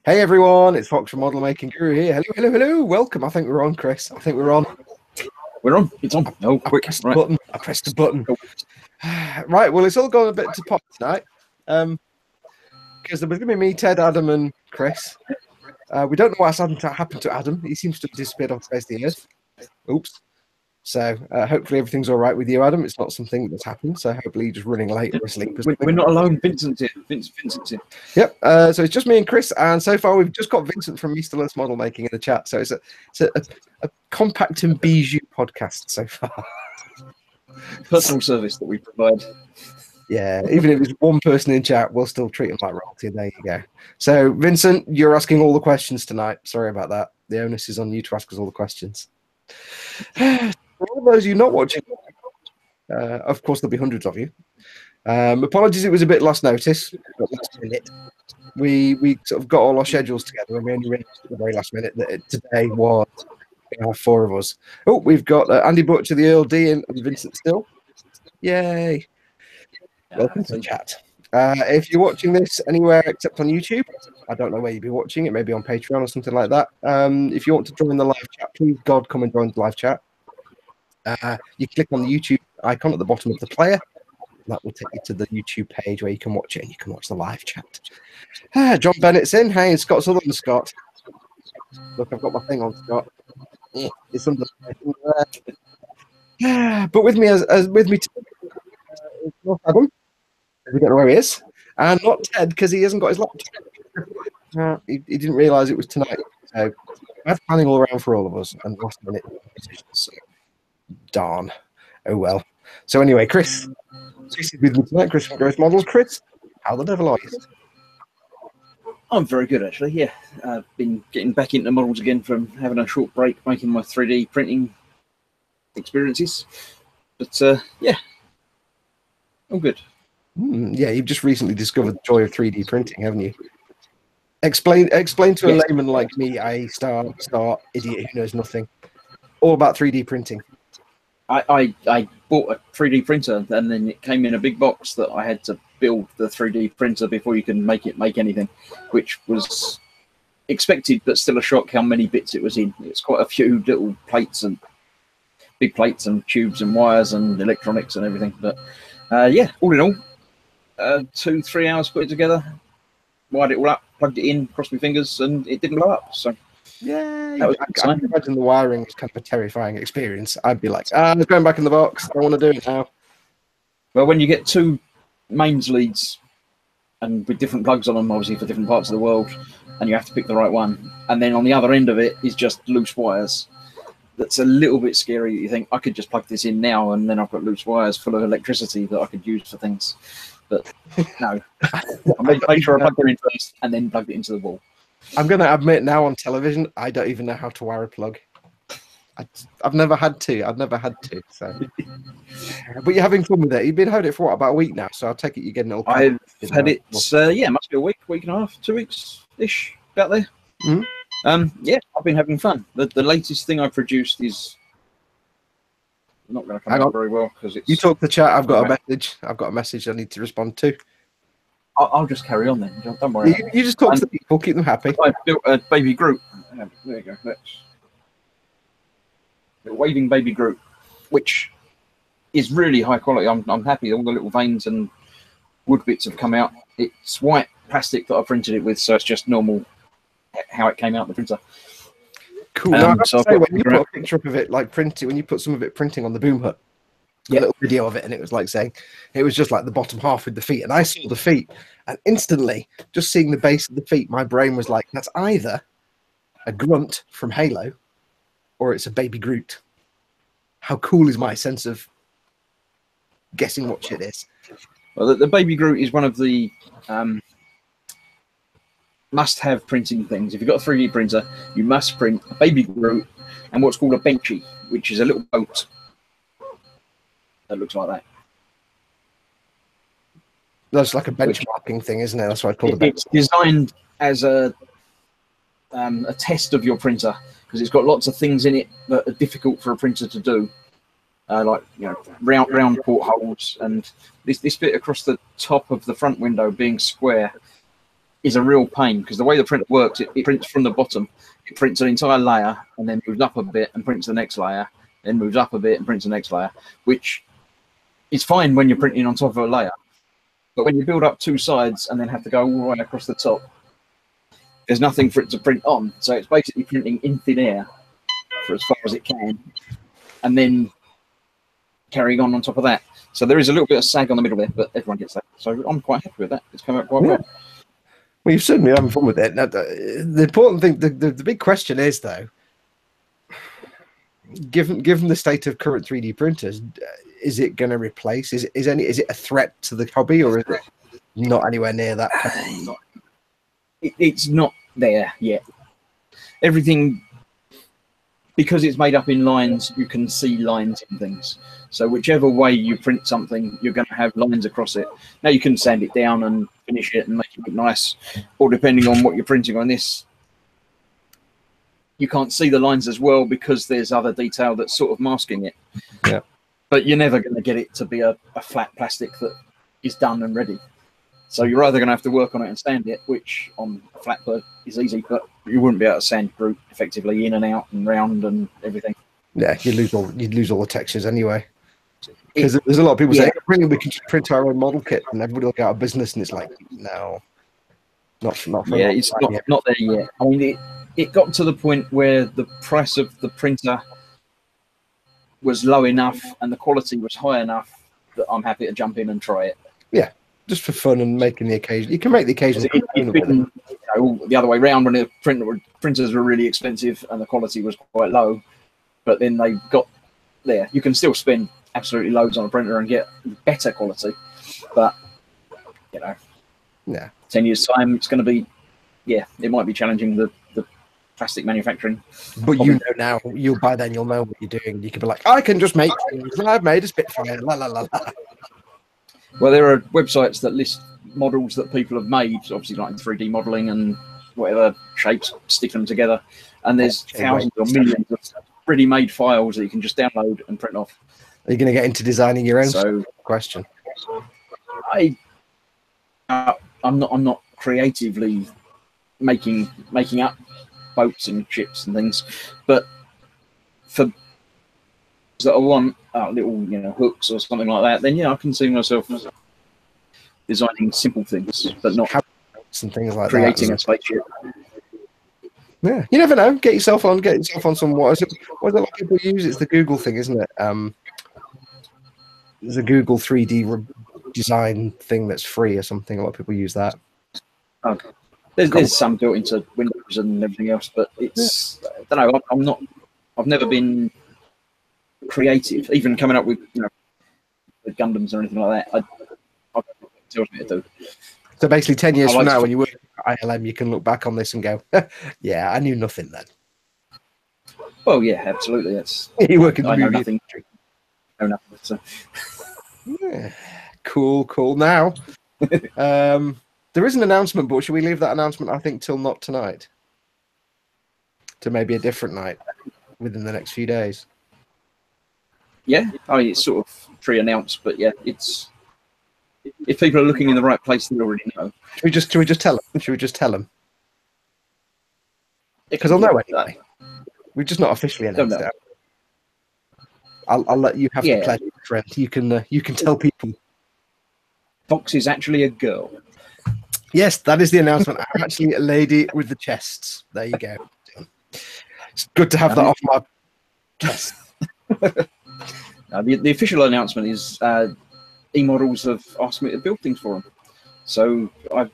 Hey everyone, it's Foxx from Modelmaking Guru here. Hello, hello, hello. Welcome. I think we're on, Chris. I think we're on. We're on. It's on. Oh, quick. Press the button. I pressed the button. Right, well, it's all gone a bit to pot tonight. Because there was going to be me, Ted, Adam, and Chris. We don't know what's happened to Adam. He seems to have disappeared off the face of the earth. Oops. So hopefully everything's all right with you, Adam. It's not something that's happened. So hopefully you're just running late or asleep. We're not alone. Vincent's here. Vincent's here. Yep. So it's just me and Chris, and so far we've just got Vincent from Mr. Less Model Making in the chat. So it's a compact and bijou podcast so far. Personal service that we provide. Yeah, even if it's one person in chat, we'll still treat them like royalty. There you go. So Vincent, you're asking all the questions tonight. Sorry about that. The onus is on you to ask us all the questions. For all those of you not watching, of course there'll be hundreds of you. Apologies, it was a bit last notice, but last minute. We sort of got all our schedules together, and we only realized at the very last minute that today was four of us. Oh, we've got Andy Butcher, the Earl D, and Vincent Still. Yay! Welcome to the chat. If you're watching this anywhere except on YouTube, I don't know where you'd be watching it, maybe on Patreon or something like that. If you want to join the live chat, please God come and join the live chat. You click on the YouTube icon at the bottom of the player. That will take you to the YouTube page where you can watch it and you can watch the live chat. John Bennett's in. Hey, Scott Sutherland, Scott. Look, I've got my thing on, Scott. It's under there. But with me with me not Adam. We don't know where he is. And not Ted, because he hasn't got his laptop. He didn't realise it was tonight. So I had planning all around for all of us and last minute decisions. So darn. Oh well. So anyway, Chris is with me tonight. Chris from Growth Models. Chris, how the devil are you? I'm very good, actually. Yeah, I've been getting back into models again from having a short break, making my 3D printing experiences. But yeah, I'm good. Yeah, you've just recently discovered the joy of 3D printing, haven't you? Explain to a layman like me, a star idiot who knows nothing, all about 3D printing. I bought a 3D printer, and then it came in a big box that I had to build the 3D printer before you can make anything, which was expected, but still a shock how many bits it was in. It's quite a few little plates and big plates and tubes and wires and electronics and everything. But yeah, all in all, 2-3 hours put it together, wired it all up, plugged it in, crossed my fingers, and it didn't blow up. So yeah, I can imagine the wiring is kind of a terrifying experience. I'd be like, it's going back in the box. I want to do it now. Well, when you get two mains leads and with different plugs on them, obviously for different parts of the world, and you have to pick the right one, and then on the other end of it is just loose wires. That's a little bit scary. You think I could just plug this in now, and then I've got loose wires full of electricity that I could use for things. But no, I made sure I plugged it in first and then plugged it into the wall. I'm going to admit now on television, I don't even know how to wire a plug. I've never had to. I've never had to. So, but you're having fun with it. You've been having it for what, about a week now? So I'll take it you're getting all. I've had it. Yeah, must be a week and a half, 2 weeks ish, about there. Mm-hmm. Yeah, I've been having fun. The latest thing I produced is not going to come out very well because it's. You talk the chat. I've got a message. I've got a message I need to respond to. I'll just carry on then. Don't worry. You just talk to the people. Keep them happy. I built a baby Groot. There you go. That's a waving baby Groot, which is really high quality. I'm happy. All the little veins and wood bits have come out. It's white plastic that I printed it with, so it's just normal how it came out the printer. Cool. Now, so say, when you put a picture up of it, like printing, when you put some of it printing on the Boom Hut, a little video of it, and it was like saying it was just like the bottom half with the feet, and I saw the feet, and instantly, just seeing the base of the feet, my brain was like, that's either a grunt from Halo, or it's a baby Groot. How cool is my sense of guessing what shit is? Well, the baby Groot is one of the must-have printing things. If you've got a 3D printer, you must print a baby Groot and what's called a benchy, which is a little boat that looks like that. That's like a benchmarking thing, isn't it? That's what I call it. It's designed as a test of your printer because it's got lots of things in it that are difficult for a printer to do, like round portholes and this bit across the top of the front window being square is a real pain because the way the printer works, it prints from the bottom. It prints an entire layer and then moves up a bit and prints the next layer, then moves up a bit and prints the next layer, which is fine when you're printing on top of a layer. But when you build up two sides and then have to go all the way across the top, there's nothing for it to print on. So it's basically printing in thin air for as far as it can, and then carrying on top of that. So there is a little bit of sag on the middle there, but everyone gets that. So I'm quite happy with that. It's come out quite well. Well, you've certainly having fun with it. Now, the important thing, the big question is, though, given the state of current 3D printers, is it going to replace? Is it a threat to the hobby, or is it not anywhere near that? It's not there yet. Everything, because it's made up in lines, you can see lines in things. So whichever way you print something, you're going to have lines across it. Now you can sand it down and finish it and make it look nice, or depending on what you're printing on this, you can't see the lines as well because there's other detail that's sort of masking it. Yeah. But you're never going to get it to be a flat plastic that is done and ready. So you're either going to have to work on it and sand it, which on a flat bird is easy, but you wouldn't be able to sand group effectively in and out and round and everything. Yeah, you'd lose all the textures anyway. Because there's a lot of people saying, "Brilliant, we can just print our own model kit," and everybody will go out of business. And it's like, no, not for yeah, it's not there yet. I mean, it got to the point where the price of the printer was low enough and the quality was high enough that I'm happy to jump in and try it. Yeah, just for fun and making the occasion. You can make the occasion. It's been, the other way around when the printers were really expensive and the quality was quite low, but then they got there. You can still spend absolutely loads on a printer and get better quality, but 10 years time it's going to be, it might be challenging the plastic manufacturing. But you know now, by then you'll know what you're doing. You can be like, I can just make things. I've made a Spitfire. La la la la. Well, there are websites that list models that people have made, obviously like in 3D modeling and whatever shapes, stick them together, and there's thousands or millions of ready-made files that you can just download and print off. Are you going to get into designing your own? Question. I'm not creatively making up boats and ships and things, but for that I want little hooks or something like that, then I can see myself designing simple things, but not and things like creating a spaceship. Yeah, you never know. Get yourself on some what is it? What a lot of people use? It's the Google thing, isn't it? There's a Google 3D design thing that's free or something. A lot of people use that. Okay. There's some built into Windows and everything else, but it's I don't know. I've never been creative, even coming up with with Gundams or anything like that. I tells me to do. So basically, 10 years from now, when you work at ILM, you can look back on this and go, "Yeah, I knew nothing then." Well, yeah, absolutely. You work in the I know movie nothing. I know nothing. So. Yeah. Cool. Now, there is an announcement, but should we leave that announcement, I think, till not tonight? To maybe a different night within the next few days. Yeah, I mean, it's sort of pre-announced, but yeah, it's if people are looking in the right place, they already know. Should we just tell them? Should we just tell them? Because I'll know anyway. We've just not officially announced it. I'll let you have the pleasure, friend. You can tell people. Foxx is actually a girl. Yes, that is the announcement. I'm actually a lady with the chests. There you go. It's good to have that off my chest. The official announcement is eModels have asked me to build things for them. So I've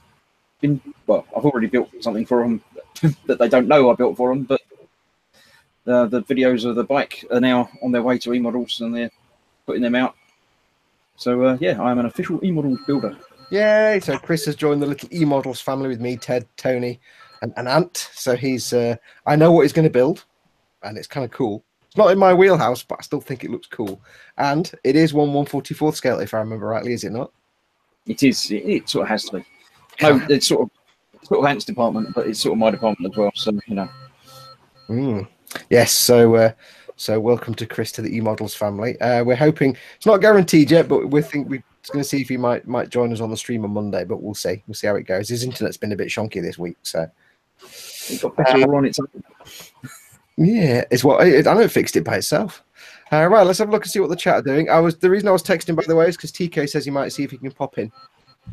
already built something for them that they don't know I built for them, but the videos of the bike are now on their way to eModels and they're putting them out. So yeah, I'm an official eModels builder. Yay! So Chris has joined the little eModels family with me, Ted, Tony, and Ant. So he's I know what he's going to build, and it's kind of cool. It's not in my wheelhouse, but I still think it looks cool. And it is 1/144th scale, if I remember rightly, is it not? It is. It sort of has to be. No, it's sort of Ant's department, but it's sort of my department as well. So Yes. So welcome to Chris to the eModels family. We're hoping it's not guaranteed yet, but we Just going to see if he might join us on the stream on Monday, but we'll see. We'll see how it goes. His internet's been a bit shonky this week, so It got better all on its own. Yeah, it's what I know it fixed it by itself. Right, let's have a look and see what the chat are doing. The reason I was texting, by the way, is because TK says he might see if he can pop in.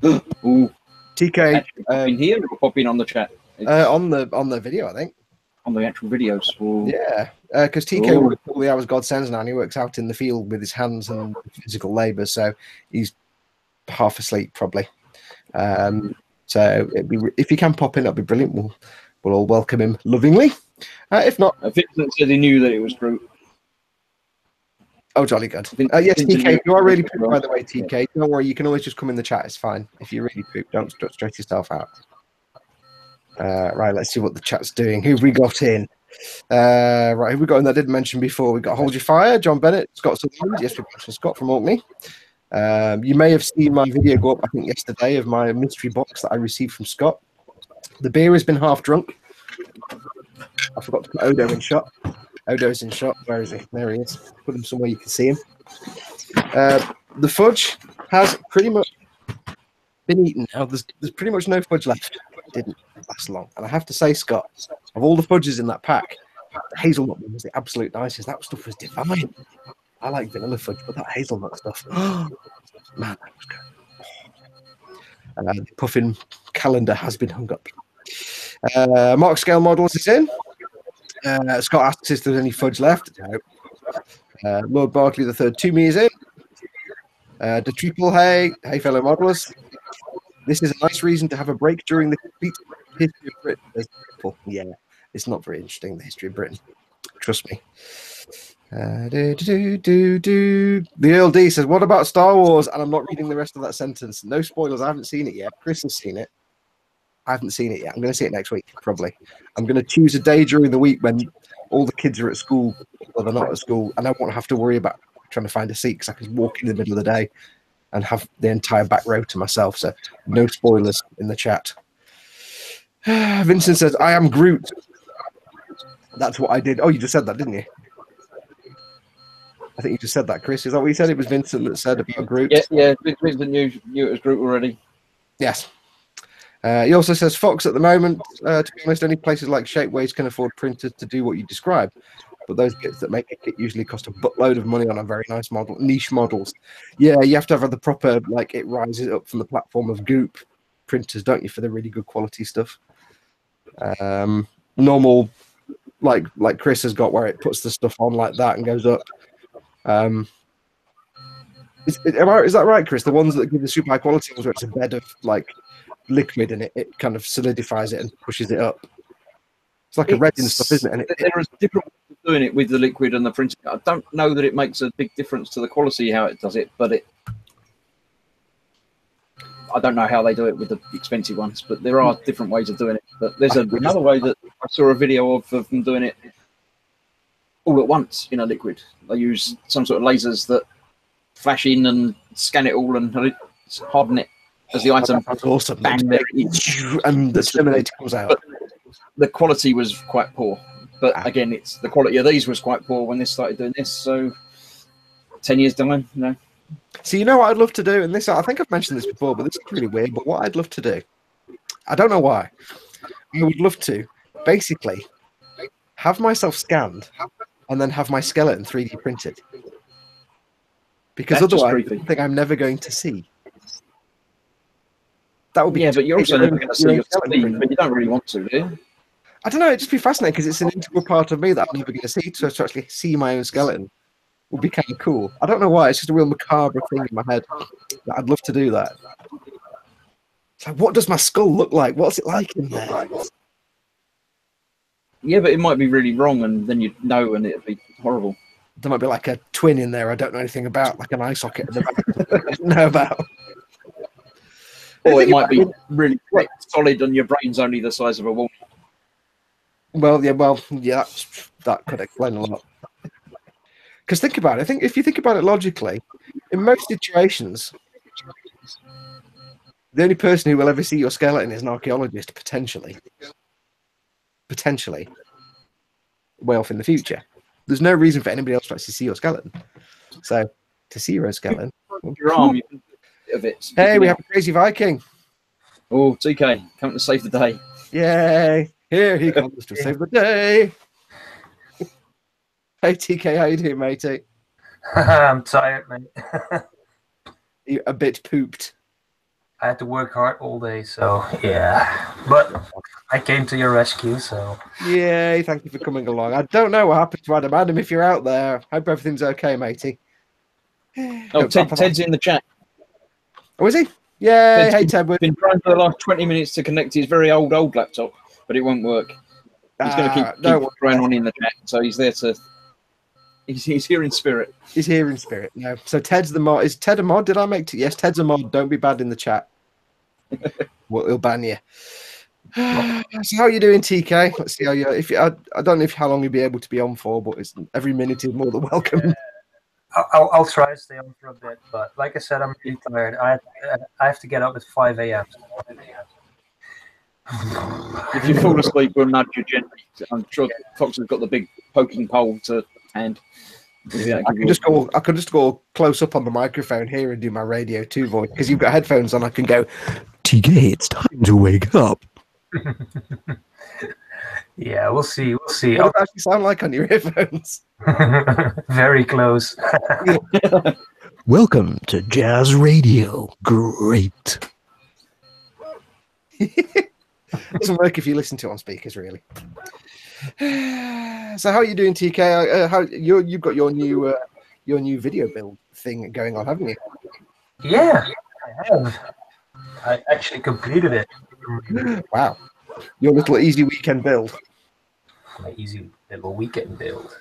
Ooh, TK, pop in here or pop in on the chat? on the video, I think. On the actual videos. Ooh. Yeah, because TK works all the hours God sends now, and he works out in the field with his hands and physical labour, so he's half asleep probably. So if he can pop in, that'd be brilliant. We'll all welcome him lovingly. If not, Vincent said he knew that it was Groot. Oh, jolly good. Yes, TK, you are really pooped, by the way, TK. Don't worry, you can always just come in the chat. It's fine. If you really poop, don't stress yourself out. Right, let's see what the chat's doing. Who've we got in? Right, who we got in that I didn't mention before? We got Hold Your Fire, John Bennett, Scott Sutherland. Yes, we've got Scott from Orkney. You may have seen my video go up, I think, yesterday of my mystery box that I received from Scott. The beer has been half drunk. I forgot to put Odo in shot. Odo's in shot. Where is he? There he is. Put him somewhere you can see him. The fudge has pretty much been eaten now. There's pretty much no fudge left. It didn't last long. And I have to say, Scott, of all the fudges in that pack, the hazelnut one was the absolute nicest. That stuff was divine. I like vanilla fudge, but that hazelnut stuff, man, that was good. The puffin calendar has been hung up. Mark Scale Models is in. Scott asks if there's any fudge left. No. Lord Barkley III Toomey is in. The Triple, hey fellow modelers. This is a nice reason to have a break during the complete history of Britain. Yeah, it's not very interesting, the history of Britain. Trust me. The Earl D says, what about Star Wars? And I'm not reading the rest of that sentence. No spoilers. I haven't seen it yet. Chris has seen it. I haven't seen it yet. I'm going to see it next week, probably. I'm going to choose a day during the week when all the kids are at school or they're not at school, and I won't have to worry about trying to find a seat because I can walk in the middle of the day and have the entire back row to myself. So no spoilers in the chat. Vincent says, I am Groot. That's what I did. Oh, you just said that, didn't you? I think you just said that, Chris. Is that what you said? It was Vincent that said about Groot. Yeah. Vincent knew it was Groot already. Yes. He also says Foxx at the moment, to be honest, only places like Shapeways can afford printers to do what you describe. But those bits that make it usually cost a buttload of money on a very nice model, niche models. Yeah, you have to have the proper, like, it rises up from the platform of Goop printers, don't you, for the really good quality stuff. Normal, like Chris has got, where it puts the stuff on like that and goes up. Is that right, Chris? The ones that give the super high quality ones where it's a bed of like liquid and it kind of solidifies it and pushes it up. It's like a resin stuff, isn't it? There is different ways of doing it with the liquid and the printing. I don't know that it makes a big difference to the quality how it does it, but I don't know how they do it with the expensive ones, but there are different ways of doing it. But there's another way that I saw a video of them doing it all at once in a liquid. They use some sort of lasers that flash in and scan it all and harden it as the item. That's awesome. Bang, there it is. And the Terminator comes out. But the quality was quite poor. But again, it's the quality of these was quite poor when they started doing this. So 10 years down, no. So you know what I'd love to do, and this I think I've mentioned this before, but this is really weird. But what I'd love to do, I don't know why, I would love to basically have myself scanned and then have my skeleton 3D printed. Because That's otherwise, I think I'm never going to see. That would be but you're also never going to see your skeleton, but you don't really want to, do you? I don't know. It'd just be fascinating because it's an integral part of me that I'm never going to see. So to actually see my own skeleton would be kind of cool. I don't know why. It's just a real macabre thing in my head. I'd love to do that. It's like, what does my skull look like? What's it like in there? Yeah, but it might be really wrong, and then you'd know, and it'd be horrible. There might be like a twin in there I don't know anything about, like an eye socket in the back I don't know about. Or it might be really solid, and your brain's only the size of a wall. Well, yeah, that could explain a lot. Because think about it. If you think about it logically, in most situations, the only person who will ever see your skeleton is an archaeologist, potentially. Way off in the future. There's no reason for anybody else to actually see your skeleton. So to see your own skeleton, your arm, bit of it. Hey, we have a crazy Viking. Oh, TK, coming to save the day. Yay! Here he comes to save the day. Hey, TK, how you doing, matey? I'm tired, mate. You a bit pooped. I had to work hard all day, so yeah. But I came to your rescue, so. Yay, thank you for coming along. I don't know what happened to Adam. Adam, if you're out there, hope everything's okay, matey. Oh, Ted's in the chat. Oh, is he? Yay, hey, Ted. He's been trying for the last 20 minutes to connect his very old laptop, but it won't work. He's going to keep going on in the chat, so he's there to... He's here in spirit. He's here in spirit. No. So Ted's the mod. Is Ted a mod? Did I make it? Yes, Ted's a mod. Don't be bad in the chat. Well, he'll ban you. So how are you doing, TK? Let's see how you. I don't know how long you'll be able to be on for, but every minute is more than welcome. I'll try to stay on for a bit, but like I said, I'm really tired. I have to get up at 5 a.m. If you fall asleep, we'll nudge you gently. I'm sure Fox has got the big poking pole to hand. Yeah, I could just go close up on the microphone here and do my Radio 2 voice because you've got headphones on. I can go, TK, it's time to wake up. Yeah, we'll see. We'll see. What does it actually sound like on your earphones? Very close. Welcome to Jazz Radio. Great. Doesn't work if you listen to it on speakers, really. So how are you doing, TK? You've got your new video build thing going on, haven't you? Yeah, I have. I actually completed it. Wow. Your little easy weekend build. My easy little weekend build.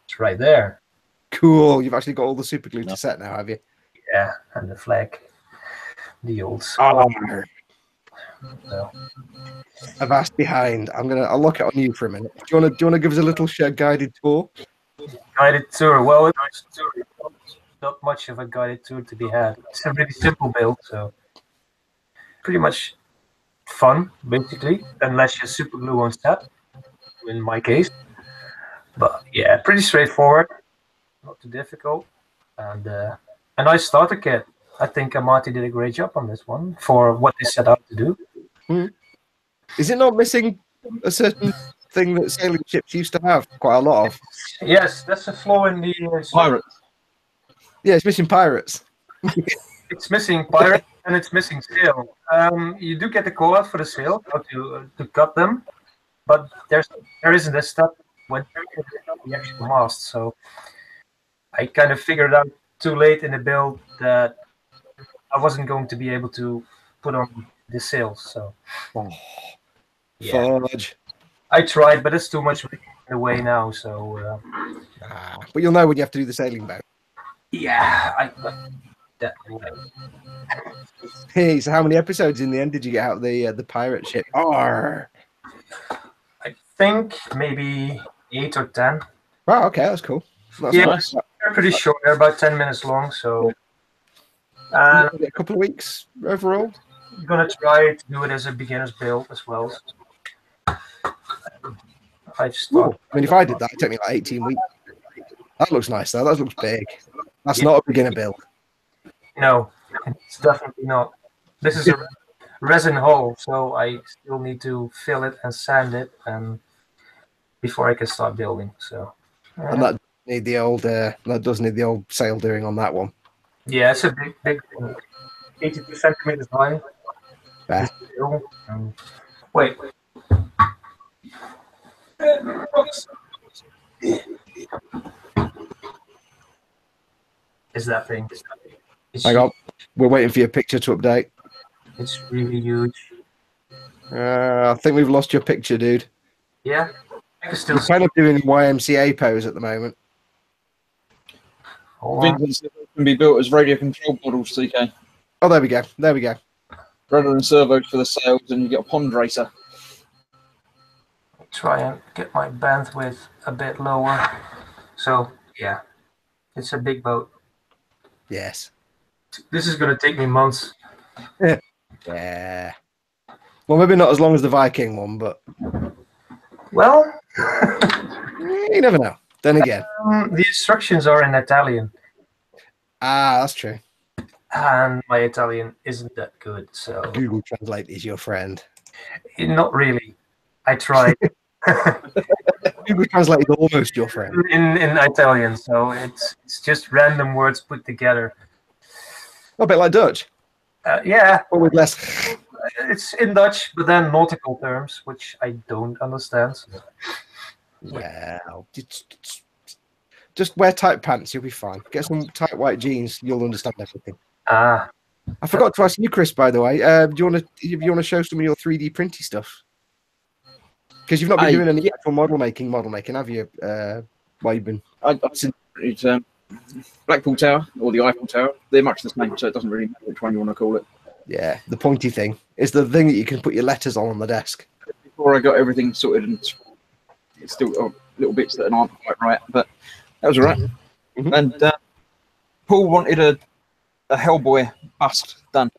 It's right there. Cool. You've actually got all the super glue to set now, have you? Yeah, and the flag. The old So. Avast behind. I'll look it on you for a minute. Do you wanna give us a little guided tour? Guided tour. Well, it's not much of a guided tour to be had. It's a really simple build, so pretty much fun, basically, unless you super glue on set, in my case. But yeah, pretty straightforward, not too difficult, and a nice starter kit. I think Amati did a great job on this one for what they set out to do. Is it not missing a certain thing that sailing ships used to have quite a lot of? Yes, that's a flaw in the pirates. Yeah, it's missing pirates. It's missing pirates and it's missing sail. You do get the call out for the sail, how to cut them, but there isn't a step when the actual mast. So I kind of figured out too late in the build that I wasn't going to be able to put on the sails. So yeah. Fudge. I tried, but it's too much in the way now. So but you'll know when you have to do the sailing boat. Yeah, Hey, so how many episodes in the end did you get out of the pirate ship? Arr! I think maybe 8 or 10. Wow, okay, that's cool. That's nice. They're pretty short. They're about 10 minutes long, so a couple of weeks overall. I'm gonna try to do it as a beginner's build as well. I just thought, I mean, if I did that, it'd take me like 18 weeks. That looks nice, though. That looks big. That's not a beginner build. No, it's definitely not. This is a resin hull, so I still need to fill it and sand it, and before I can start building. So, and that does need the old sail doing on that one. Yeah, it's a big 82 centimeters high. Wait. Is that thing? Hang on, we're waiting for your picture to update. It's really huge. I think we've lost your picture, dude. Yeah, I can still. You're kind of doing YMCA pose at the moment. Vince can be built as radio control models, CK. Oh, there we go. There we go. Rudder and servos for the sails, and you get a pond racer. Try and get my bandwidth a bit lower. So yeah, it's a big boat. Yes. This is going to take me months. Yeah. Well, maybe not as long as the Viking one, but well, you never know. Then again, the instructions are in Italian. Ah, that's true. and my Italian isn't that good, so Google Translate is your friend. not really. I tried Google Translate is almost your friend. in Italian, so it's just random words put together. A bit like Dutch, Yeah, but with less. it's in Dutch, but then nautical terms, which I don't understand. Well, just wear tight pants, you'll be fine. Get some tight white jeans, you'll understand everything. Ah, I forgot to ask you, Chris, by the way. Do you want to show some of your 3D printy stuff? Because you've not been doing any actual model making, have you? While you've been, I've seen it's Blackpool Tower or the Eiffel Tower. They're much the same, so it doesn't really matter which one you want to call it. yeah, the pointy thing is the thing that you can put your letters on the desk. Before I got everything sorted, and it's still little bits that aren't quite right, but that was all right. Mm-hmm. And Paul wanted a Hellboy bust done,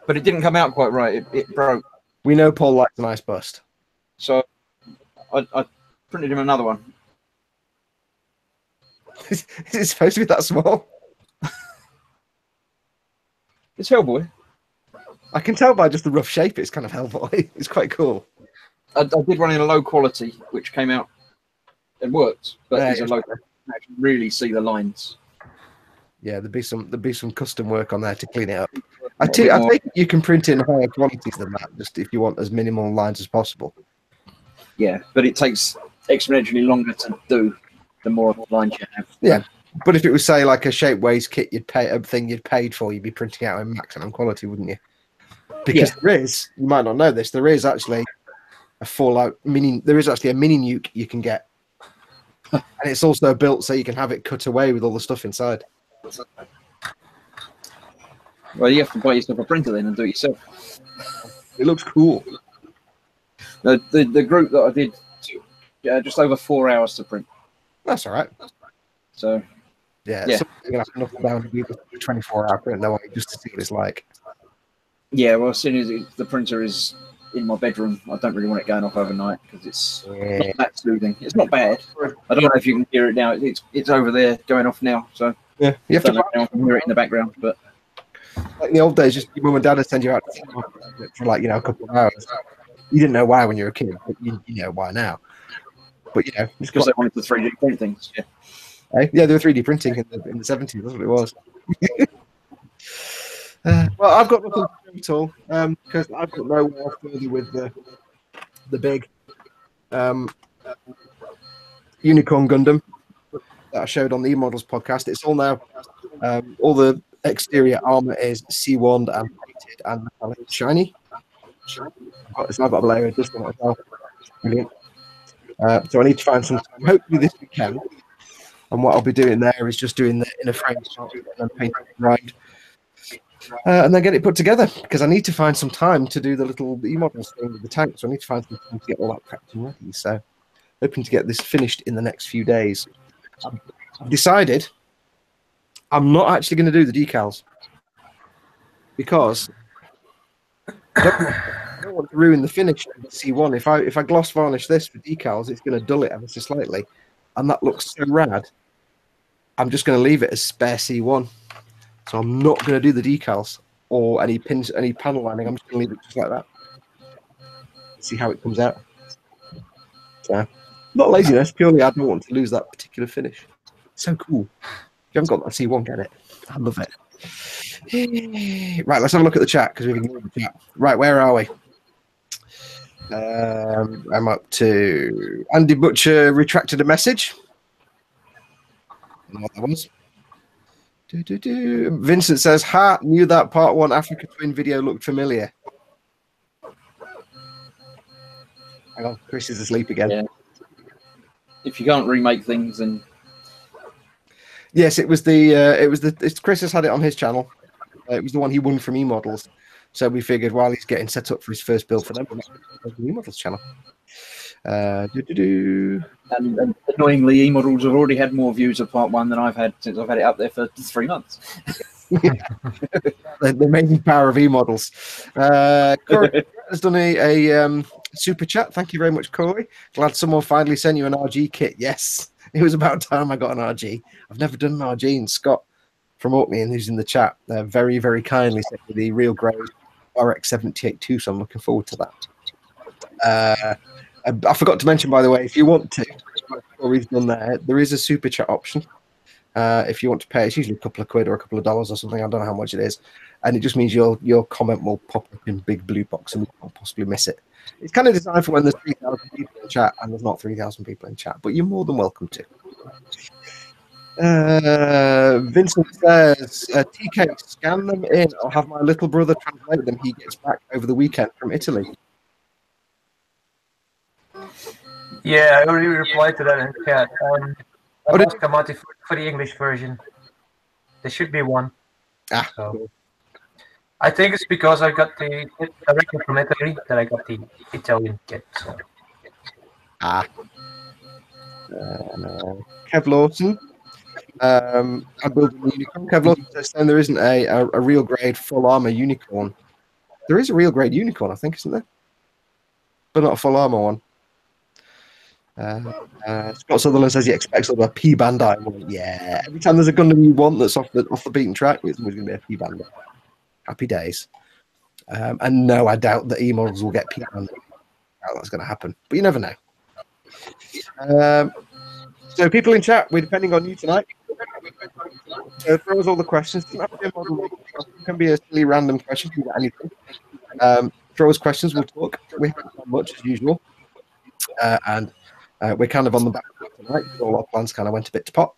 but it didn't come out quite right. It broke. We know Paul likes a nice bust. So I printed him another one. Is it supposed to be that small? It's Hellboy. I can tell by just the rough shape it's kind of Hellboy. It's quite cool. I did one in a low quality, which came out and worked, but it's a low. You can actually really see the lines. Yeah, there'd be some custom work on there to clean it up. I think you can print in higher qualities than that, just if you want as minimal lines as possible. Yeah, but it takes exponentially longer to do the more lines you have. Yeah, but if it was say like a shapeways kit, you'd paid for, you'd be printing out in maximum quality, wouldn't you? Because you might not know this, there is actually a Fallout mini. There is actually a mini nuke you can get, and it's also built so you can have it cut away with all the stuff inside. Well, you have to buy yourself a printer then and do it yourself. It looks cool. The group that I did took just over 4 hours to print. That's all right. So yeah. You're gonna have to knock it down and do a 24-hour print, though, just to see what it's like. Yeah, well, as soon as the printer is in my bedroom, I don't really want it going off overnight because it's not that soothing. It's not bad. I don't know if you can hear it now. It's over there going off now. So yeah, you have to hear it in the background, but. Like in the old days, just your mum and dad would send you out for like a couple of hours. You didn't know why when you were a kid, but you know why now. But it's because they wanted to 3D print things. Yeah, yeah, they were 3D printing in the 70s. That's what it was. Well, I've got nothing to do at all because I've got nowhere further with the big Unicorn Gundam that I showed on the E-Models podcast. It's all now. All the exterior armor is C1'd and painted and metallic shiny. So I've got a layer of dust on it as well. Brilliant. So I need to find some time, hopefully this weekend. And what I'll be doing there is just doing the inner frame and then paint it right. And then get it put together because I need to find some time to do the little E-Models thing with the tank. So I need to find some time to get all that prepped and ready. So hoping to get this finished in the next few days. I've decided I'm not actually going to do the decals because I don't want to ruin the finish of the C1. If I gloss varnish this for decals, it's going to dull it ever so slightly, and that looks so rad. I'm just going to leave it as spare C1, so I'm not going to do the decals or any pins, any panel lining. I'm just going to leave it just like that. See how it comes out. So, not laziness, purely I don't want to lose that particular finish. It's so cool. If you haven't got that C1, get it. I love it. Right, let's have a look at the chat because we've ignored the chat. Right, where are we? I'm up to Andy Butcher retracted a message. I don't know what that was. Vincent says, "Ha! Knew that Part 1 Africa Twin video looked familiar." Hang on, Chris is asleep again. Yeah. If you can't remake things, then yes, it was Chris has had it on his channel. It was the one he won from E-Models. So we figured while he's getting set up for his first build for them, we'll make the E-Models channel. And annoyingly, E-Models have already had more views of Part 1 than I've had since I've had it up there for 3 months. The amazing power of E-Models. Corey has done a super chat. Thank you very much, Corey. Glad someone finally sent you an RG kit. Yes, it was about time I got an RG. I've never done an RG, and Scott from Orkney, who's in the chat, very, very kindly sent me the real grade RX-78-2, so I'm looking forward to that. I forgot to mention, by the way, if you want to, Corey's done there is a super chat option. If you want to pay, it's usually a couple of quid or a couple of dollars or something. I don't know how much it is, and it just means your comment will pop up in big blue box, and we can't possibly miss it. It's kind of designed for when there's 3,000 people in chat, and there's not 3,000 people in chat, but you're more than welcome to. Vincent says, TK, scan them in. I'll have my little brother translate them. He gets back over the weekend from Italy. Yeah, I already replied to that in chat. I asked Kamati for the English version. There should be one. Ah, so. cool. I think it's because I got the directly from Italy that I got the Italian kit. So. Ah. Kev Lawson. I'm building a unicorn. Kev Lawson says there isn't a real grade full armor unicorn. There is a real grade unicorn, I think, isn't there? But not a full armor one. Scott Sutherland says he expects a P Bandai one. Yeah, every time there's a Gundam you want that's off the beaten track, it's always going to be a P Bandai. Happy days. And no, I doubt that E-models will get P Bandai. I doubt that's going to happen, but you never know. So people in chat, we're depending on you tonight. Throw us all the questions. Doesn't have to be a model. It can be a silly random question. Can be anything. Throw us questions. We'll talk. We haven't done much as usual, and we're kind of on the back tonight. All our plans kind of went a bit to pot.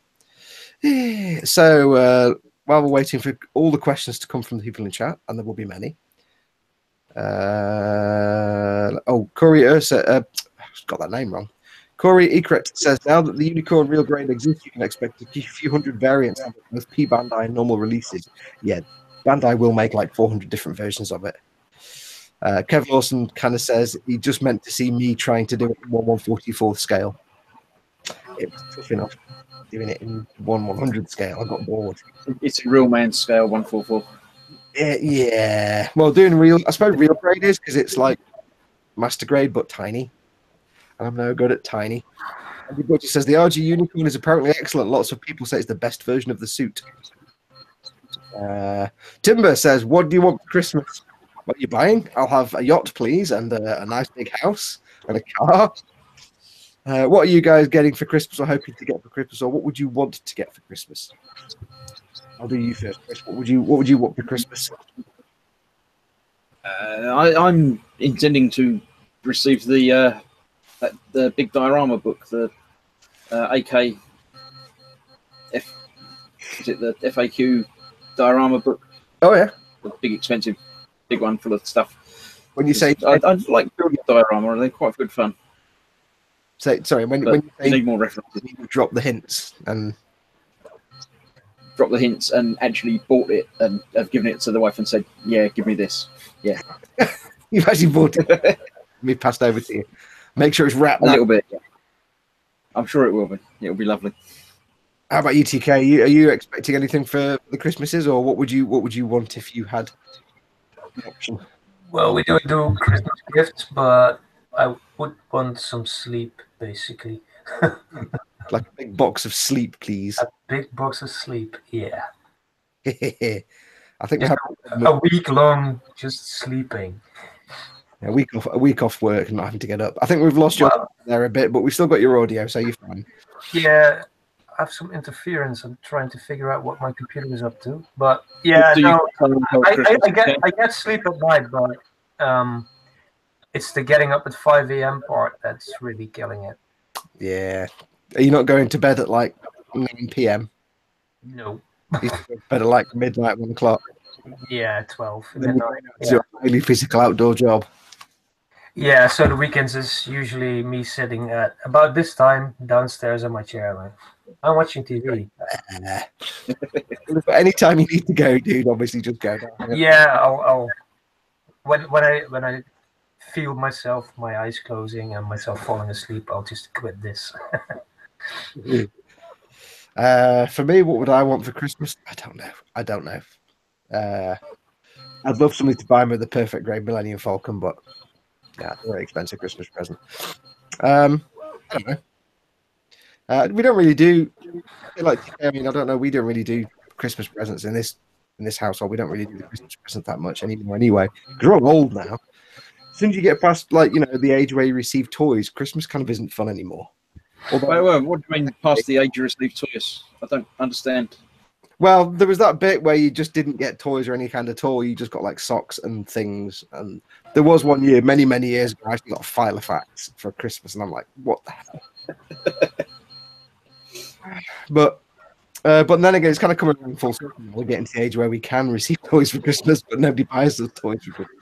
So while we're waiting for all the questions to come from the people in chat, and there will be many. Corey Ursa, got that name wrong. Corey Ekret says, now that the Unicorn real grade exists, you can expect a few hundred variants of both P Bandai and normal releases. Yeah, Bandai will make like 400 different versions of it. Kev Lawson kind of says he just meant to see me trying to do it in 1/144th scale. It was tough enough doing it in 1/100 scale. I got bored. It's a real man scale 144. Yeah. Well, doing real, I suppose real grade is because it's like master grade but tiny. And I'm no good at tiny. Andy Butcher says the RG Unicorn is apparently excellent. Lots of people say it's the best version of the suit. Timber says, what do you want for Christmas? What are you buying? I'll have a yacht, please, and a nice big house and a car. What are you guys getting for Christmas or hoping to get for Christmas, or what would you want to get for Christmas? I'll do you first, Chris. What would you want for Christmas? I'm intending to receive the big diorama book, the AK. Is it the FAQ diorama book? Oh yeah, the big expensive, big one full of stuff. When you say I'd like building diorama, they're quite good fun. Sorry, when you say need more references, you drop the hints and actually bought it and have given it to the wife and said, "Yeah, give me this." Yeah, you've actually bought it. Me passed over to you. Make sure it's wrapped a little bit. Yeah. I'm sure it will be. It'll be lovely. How about you, TK? Are you expecting anything for the Christmases, or what would you want if you had an option? Well, we do Christmas gifts, but I would want some sleep, basically. Like a big box of sleep, please. A big box of sleep, yeah. I think we Just have a week long just sleeping. A week off work and not having to get up. I think we've lost you there a bit, but we've still got your audio, so you're fine. Yeah, I have some interference. I'm trying to figure out what my computer is up to. But yeah, I get sleep at night, but it's the getting up at 5 a.m. part that's really killing it. Yeah. Are you not going to bed at like 9 p.m.? No. You go to bed at like midnight, 1 o'clock? Yeah, 12. It's your highly physical outdoor job. Yeah, so the weekends is usually me sitting at about this time downstairs in my chair. Like, I'm watching TV. Anytime you need to go, dude, obviously just go down. Yeah, I'll when I feel myself, my eyes closing and myself falling asleep, I'll just quit this. For me, what would I want for Christmas? I don't know. I'd love somebody to buy me the perfect grade Millennium Falcon, but yeah, very expensive Christmas present. I don't know. We don't really do like. I mean, I don't know. We don't really do Christmas presents in this household. We don't really do the Christmas present that much anymore anyway, because we're all old now. As soon as you get past, like, you know, the age where you receive toys, Christmas kind of isn't fun anymore. Although, wait, what do you mean past the age you receive toys? I don't understand. Well, there was that bit where you just didn't get toys or any kind of toy. You just got like socks and things. And there was one year, many, many years ago, I actually got a file of facts for Christmas. And I'm like, what the hell? But then again, it's kind of coming around full circle. We're getting to the age where we can receive toys for Christmas, but nobody buys us toys for Christmas.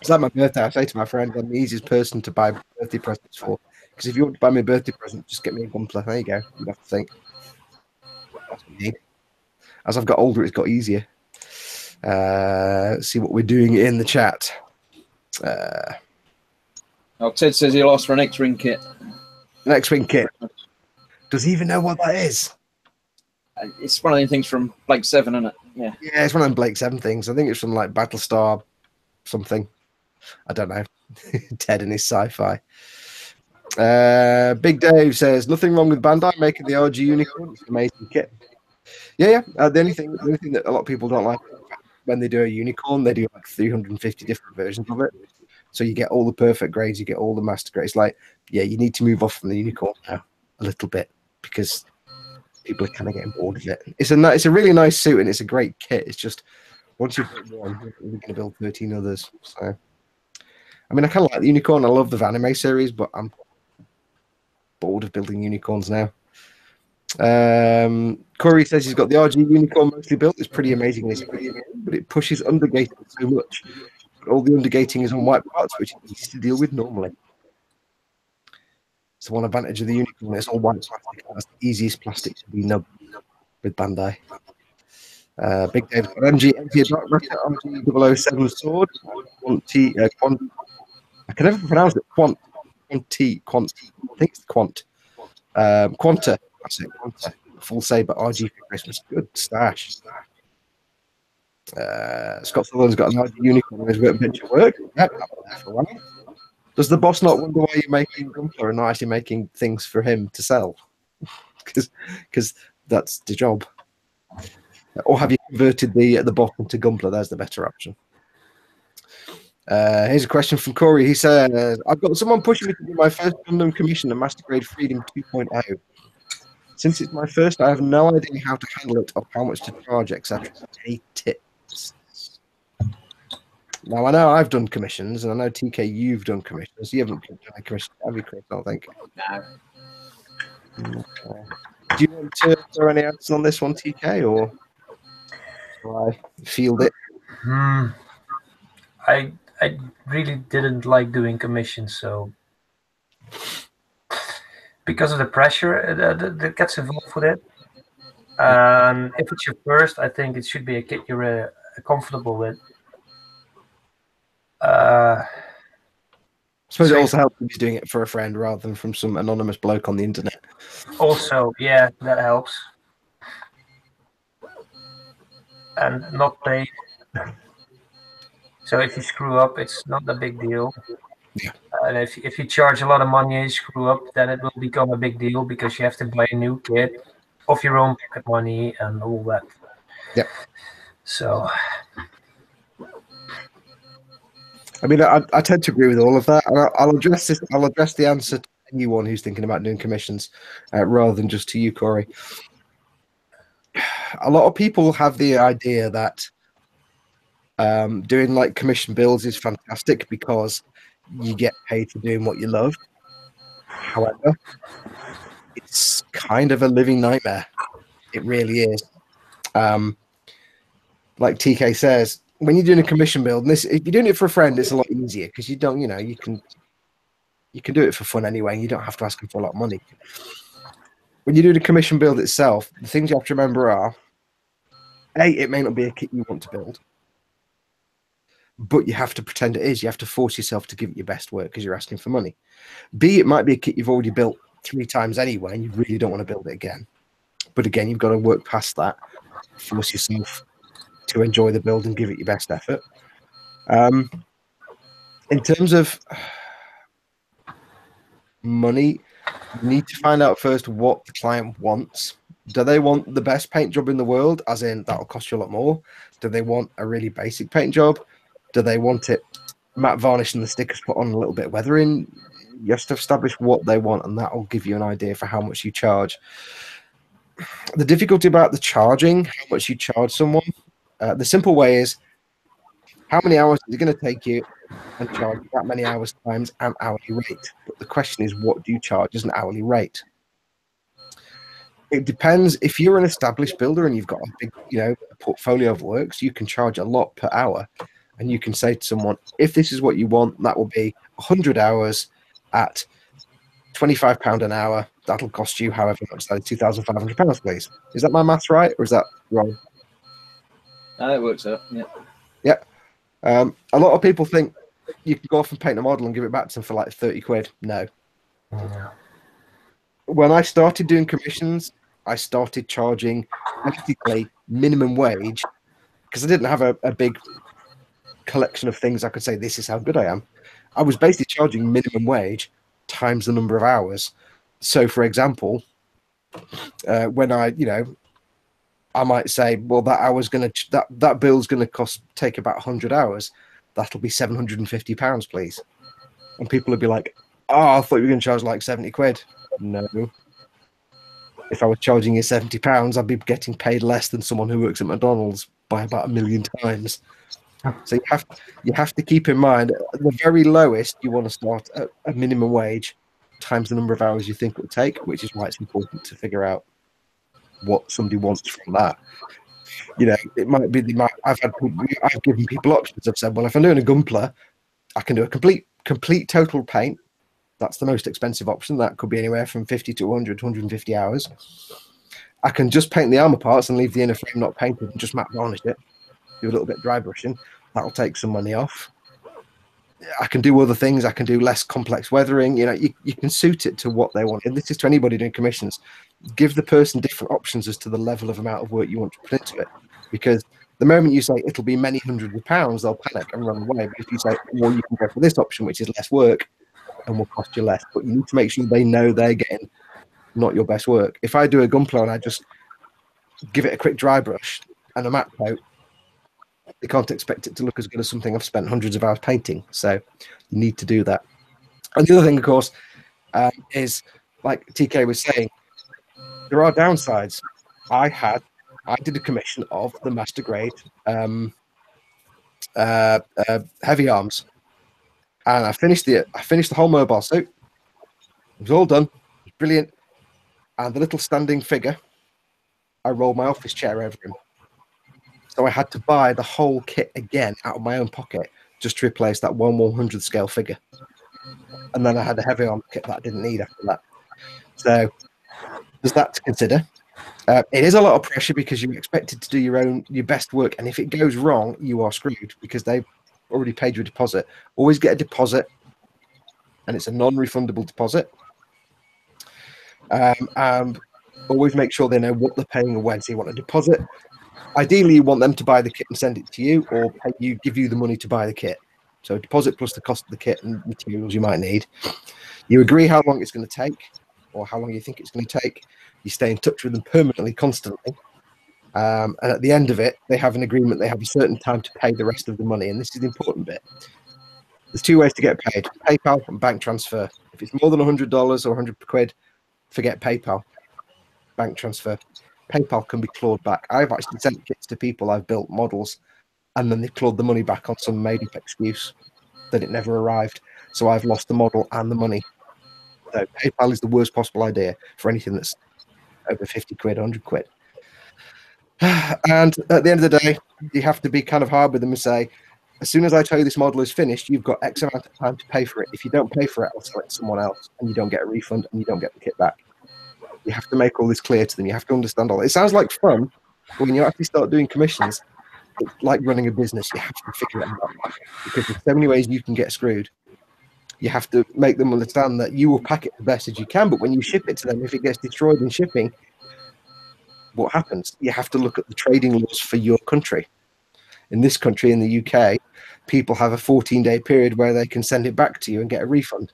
It's like my birthday. I say to my friend, I'm the easiest person to buy birthday presents for. Because if you want to buy me a birthday present, just get me a Gunpla. There you go. You have to think. That's what you need. As I've got older, it's got easier. Let's see what we're doing in the chat. Ted says he'll ask for an X-Wing kit. An X-Wing kit. Does he even know what that is? It's one of the things from Blake 7, isn't it? Yeah. Yeah, it's one of them Blake 7 things. I think it's from like Battlestar something. I don't know. Ted and his sci-fi. Big Dave says, nothing wrong with Bandai making the RG Unicorn. It's an amazing kit. Yeah. The only thing that a lot of people don't like when they do a unicorn, they do like 350 different versions of it. So you get all the perfect grades, you get all the master grades. Like, yeah, you need to move off from the unicorn now a little bit because people are kind of getting bored of it. It's a really nice suit and it's a great kit. It's just once you've built one, you're going to build 13 others. So, I mean, I kind of like the unicorn. I love the anime series, but I'm bored of building unicorns now. Corey says he's got the RG unicorn mostly built. It's pretty amazing, but it pushes undergating so much. All the undergating is on white parts, which is easy to deal with normally. It's one advantage of the unicorn. It's all white plastic. That's the easiest plastic to be nubbed with Bandai. Big Dave's got MG Dark Rocket, RG 007 sword. I can never pronounce it. Quant. I think it's Quant. Quanta. That's it. Quanta. Full saber RG for Christmas. Good stash. Scott Sutherland's got an RG unicorn in his workbench at work. Yep, for a while. Does the boss not wonder why you're making Gunpla and not actually making things for him to sell? Because that's the job. Or have you converted the bottom to Gunpla? There's the better option. Here's a question from Corey. He says, I've got someone pushing me to do my first Gundam commission and Master Grade Freedom 2.0. Since it's my first, I have no idea how to handle it or how much to charge, etc. Any tips? Now, I know I've done commissions, and I know, TK, you've done commissions. You haven't done a commission, have you, Chris? I don't think. No. Okay. Do you want to throw any answers on this one, TK, or shall I field it? I really didn't like doing commissions, so because of the pressure that gets involved with it. And if it's your first, I think it should be a kit you're comfortable with. I suppose it also helps if he's doing it for a friend rather than from some anonymous bloke on the internet. Also, yeah, that helps. And not paid. So if you screw up, it's not a big deal. Yeah. And if you charge a lot of money and you screw up, then it will become a big deal because you have to buy a new kit of your own pocket money and all that. Yep. So, I mean, I tend to agree with all of that. And I'll address this. I'll address the answer to anyone who's thinking about doing commissions, rather than just to you, Corey. A lot of people have the idea that doing like commission builds is fantastic because you get paid for doing what you love. However, it's kind of a living nightmare. It really is. Like TK says, when you're doing a commission build, and if you're doing it for a friend, it's a lot easier because you don't, you can do it for fun anyway. And you don't have to ask them for a lot of money. When you do the commission build itself, the things you have to remember are: A, it may not be a kit you want to build, but you have to pretend it is. You have to force yourself to give it your best work because you're asking for money. B, it might be a kit you've already built 3 times anyway, and you really don't want to build it again. But again, you've got to work past that, force yourself to enjoy the build and give it your best effort. In terms of money, you need to find out first what the client wants Do they want the best paint job in the world, as in that'll cost you a lot more? Do they want a really basic paint job? Do they want it matte varnish and the stickers put on a little bit of weathering? You have to establish what they want, and that will give you an idea for how much you charge. The difficulty about the charging, how much you charge someone, the simple way is how many hours is it going to take you, and charge that many hours times an hourly rate. But the question is, what do you charge as an hourly rate? It depends. If you're an established builder and you've got a big, a portfolio of works, you can charge a lot per hour. And you can say to someone, if this is what you want, that will be 100 hours at £25 an hour. That'll cost you however much, that is £2,500, please. Is that my maths right, or is that wrong? It works out, yeah. Yeah. A lot of people think you can go off and paint a model and give it back to them for like 30 quid. No. Yeah. When I started doing commissions, I started charging practically minimum wage because I didn't have a big collection of things I could say, this is how good I am. I was basically charging minimum wage times the number of hours. So, for example, when I might say, well, that bill's going to take about 100 hours. That'll be £750, please. And people would be like, oh, I thought you were going to charge like 70 quid. No. If I was charging you £70, I'd be getting paid less than someone who works at McDonald's by about 1 million times. So you have to keep in mind, at the very lowest, you want to start at a minimum wage times the number of hours you think it will take, which is why it's important to figure out what somebody wants from that. It might be I've given people options. I've said, well, if I'm doing a Gunpla, I can do a complete total paint. That's the most expensive option. That could be anywhere from 50 to 100 to 150 hours. I can just paint the armor parts and leave the inner frame not painted and just matte varnish it. Do a little bit of dry brushing. That'll take some money off. I can do other things. I can do less complex weathering. You can suit it to what they want. And this is to anybody doing commissions. Give the person different options as to the level of amount of work you want to put into it. Because the moment you say it'll be many hundreds of pounds, they'll panic and run away. But if you say, well, you can go for this option, which is less work and will cost you less, but you need to make sure they know they're getting not your best work. If I do a Gunpla and I just give it a quick dry brush and a matte coat, they can't expect it to look as good as something I've spent hundreds of hours painting. So you need to do that. And the other thing, of course, is like TK was saying, there are downsides. I did a commission of the master grade heavy arms, and I finished the whole mobile suit. It was all done. It was brilliant. And the little standing figure, I rolled my office chair over him. So I had to buy the whole kit again out of my own pocket just to replace that 1/100th scale figure. And then I had a heavy arm kit that I didn't need after that. So there's that to consider. It is a lot of pressure because you're expected to do your best work. And if it goes wrong, you are screwed because they've already paid you a deposit. Always get a deposit, and it's a non-refundable deposit. And always make sure they know what they're paying and when. So you want a deposit. Ideally, you want them to buy the kit and send it to you, or give you the money to buy the kit. So deposit plus the cost of the kit and materials you might need. You agree how long it's going to take, or how long you think it's going to take. You stay in touch with them permanently, constantly. And at the end of it, they have an agreement. They have a certain time to pay the rest of the money. And this is the important bit. There's two ways to get paid: PayPal and bank transfer. If it's more than $100 or 100 quid, forget PayPal. Bank transfer. PayPal can be clawed back. I've actually sent kits to people I've built models, and then they clawed the money back on some made-up excuse that it never arrived. So I've lost the model and the money. So PayPal is the worst possible idea for anything that's over 50 quid, 100 quid. And at the end of the day, you have to be kind of hard with them and say, as soon as I tell you this model is finished, you've got X amount of time to pay for it. If you don't pay for it, I'll sell it to someone else, and you don't get a refund, and you don't get the kit back. You have to make all this clear to them. You have to understand all. It sounds like fun, but when you actually start doing commissions, it's like running a business. You have to figure it out because there's so many ways you can get screwed. You have to make them understand that you will pack it the best as you can, but when you ship it to them, if it gets destroyed in shipping, what happens? You have to look at the trading laws for your country. In this country, in the UK, people have a 14-day period where they can send it back to you and get a refund.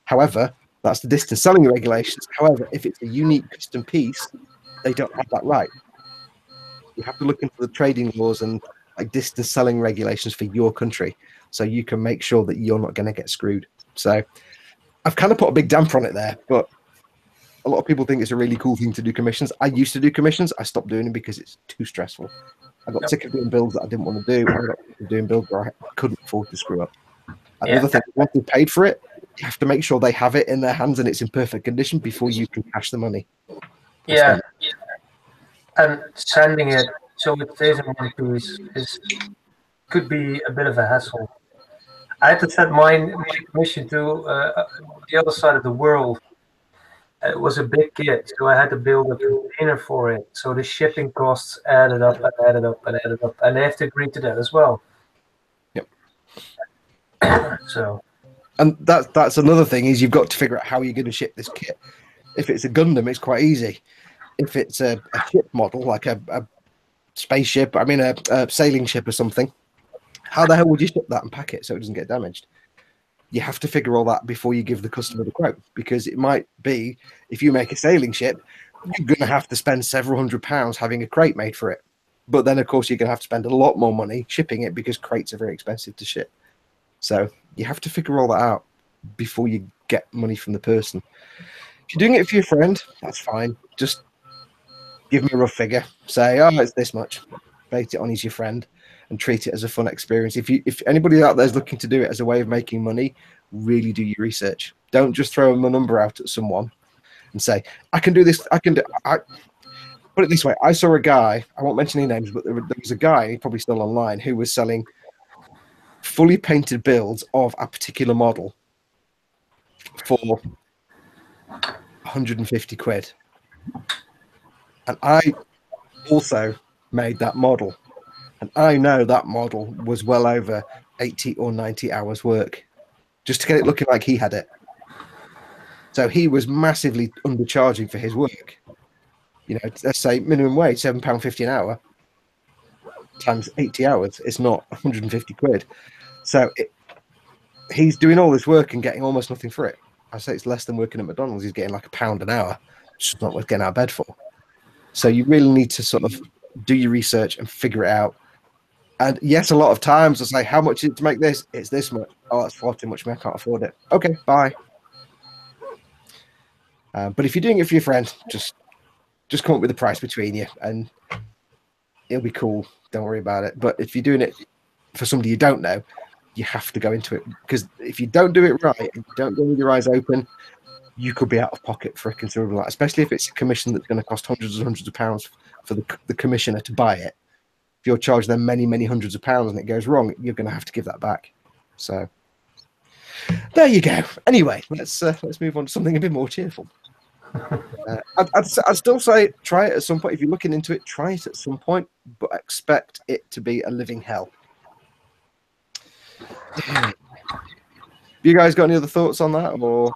However, That's the distance selling regulations. However, if it's a unique custom piece, they don't have that right. You have to look into the trading laws and like distance selling regulations for your country, so you can make sure that you're not going to get screwed. So I've kind of put a big damper on it there, but a lot of people think it's a really cool thing to do commissions. I used to do commissions. I stopped doing them because it's too stressful. I got sick of doing builds that I didn't want to do. I got sick of doing builds where I couldn't afford to screw up. And the other thing, once they've paid for it, you have to make sure they have it in their hands and it's in perfect condition before you can cash the money. Yeah. And sending it so it stays in one piece could be a bit of a hassle. I had to send my commission to the other side of the world. It was a big kit, so I had to build a container for it. So the shipping costs added up and added up and added up, and they have to agree to that as well. Yep. So, and that's another thing is you've got to figure out how you're going to ship this kit. If it's a Gundam, it's quite easy. If it's a ship model, like a spaceship, I mean a sailing ship or something, how the hell would you ship that and pack it so it doesn't get damaged? You have to figure all that before you give the customer the quote, because it might be, if you make a sailing ship, you're going to have to spend several £100s having a crate made for it. But then, of course, you're going to have to spend a lot more money shipping it because crates are very expensive to ship. So you have to figure all that out before you get money from the person. If you're doing it for your friend, that's fine. Just give them a rough figure. Say, oh, it's this much. Base it on he's your friend and treat it as a fun experience. If anybody out there is looking to do it as a way of making money, really do your research. Don't just throw a number out at someone and say, I can do this. Put it this way. I saw a guy, I won't mention any names, but there was a guy, he's probably still online, who was selling fully painted builds of a particular model for 150 quid. And I also made that model. And I know that model was well over 80 or 90 hours work just to get it looking like he had it. So he was massively undercharging for his work. You know, let's say minimum wage, £7.50 an hour times 80 hours. It's not 150 quid. So he's doing all this work and getting almost nothing for it. I say it's less than working at McDonald's. He's getting like £1 an hour. It's just not worth getting out of bed for. So you really need to sort of do your research and figure it out. And yes, a lot of times I'll say, how much is it to make this? It's this much. Oh, that's far too much for me. I can't afford it. Okay, bye. But if you're doing it for your friend, just come up with a price between you and it'll be cool. Don't worry about it. But if you're doing it for somebody you don't know, you have to go into it, because if you don't do it right and you don't go with your eyes open, you could be out of pocket for a considerable amount, especially if it's a commission that's going to cost hundreds and hundreds of pounds for the commissioner to buy it. If you're charging them many, many hundreds of pounds and it goes wrong, you're going to have to give that back. So there you go. Anyway, let's move on to something a bit more cheerful. I'd still say try it at some point. If you're looking into it, try it at some point, but expect it to be a living hell. Have you guys got any other thoughts on that, or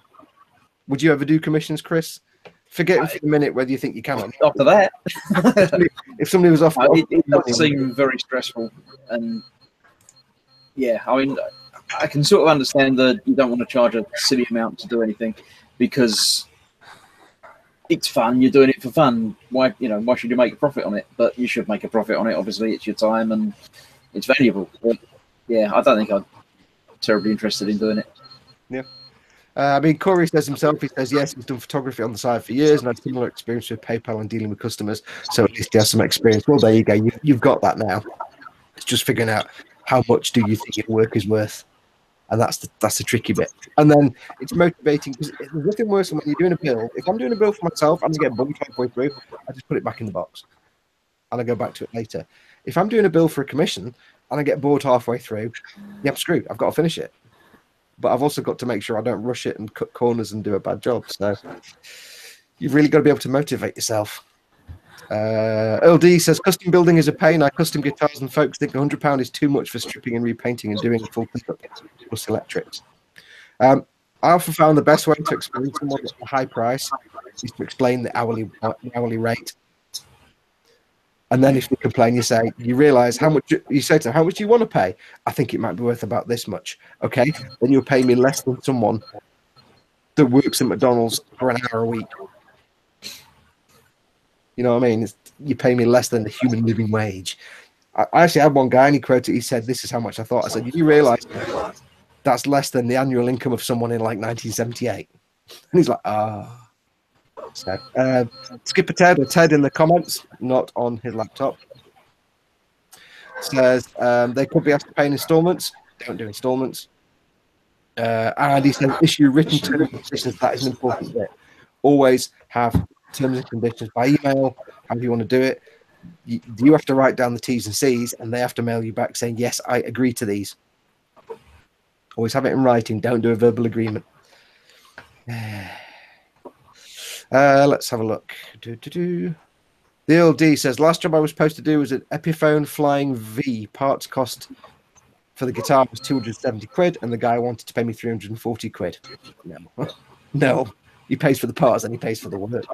would you ever do commissions, Chris? Forget for a minute whether you think you can or not. After that, if somebody was off, it does seem very stressful, and yeah, I mean, I can sort of understand that you don't want to charge a silly amount to do anything because it's fun. You're doing it for fun. Why should you make a profit on it? But you should make a profit on it. Obviously, it's your time and it's valuable. But yeah, I don't think I'm terribly interested in doing it. Yeah. I mean, Corey says himself, he says, yes, he's done photography on the side for years and had similar experience with PayPal and dealing with customers. So at least he has some experience. Well, there you go. You've got that now. It's just figuring out how much do you think your work is worth. And that's the tricky bit. And then it's motivating because there's nothing worse than when you're doing a build. If I'm doing a build for myself and I get bugged halfway through, I just put it back in the box and I go back to it later. If I'm doing a build for a commission and I get bored halfway through, yeah, I'm screwed. I've got to finish it. But I've also got to make sure I don't rush it and cut corners and do a bad job. So you've really got to be able to motivate yourself. Earl D says, custom building is a pain. I custom guitars and folks think £100 is too much for stripping and repainting and doing a full pickup plus electrics. I often found the best way to explain to someone at a high price is to explain the hourly rate. And then if they complain, you realize how much, you say to them, how much do you want to pay? I think it might be worth about this much. Okay, then you'll pay me less than someone that works at McDonald's for an hour a week. You know what I mean? You pay me less than the human living wage. I actually had one guy and he quoted, he said, "This is how much I thought." I said, "You realize that's less than the annual income of someone in like 1978. And he's like, "Ah." So, Skipper Ted or Ted in the comments, not on his laptop, says they could be asked to pay in installments. Don't do installments. And he says issue written terms and conditions. That is an important bit. Always have terms and conditions by email, however you want to do it. You have to write down the T's and C's, and they have to mail you back saying, "Yes, I agree to these." Always have it in writing. Don't do a verbal agreement. Let's have a look. The old D says, last job I was supposed to do was an Epiphone Flying V. Parts cost for the guitar was 270 quid, and the guy wanted to pay me 340 quid. No. No. He pays for the parts and he pays for the work.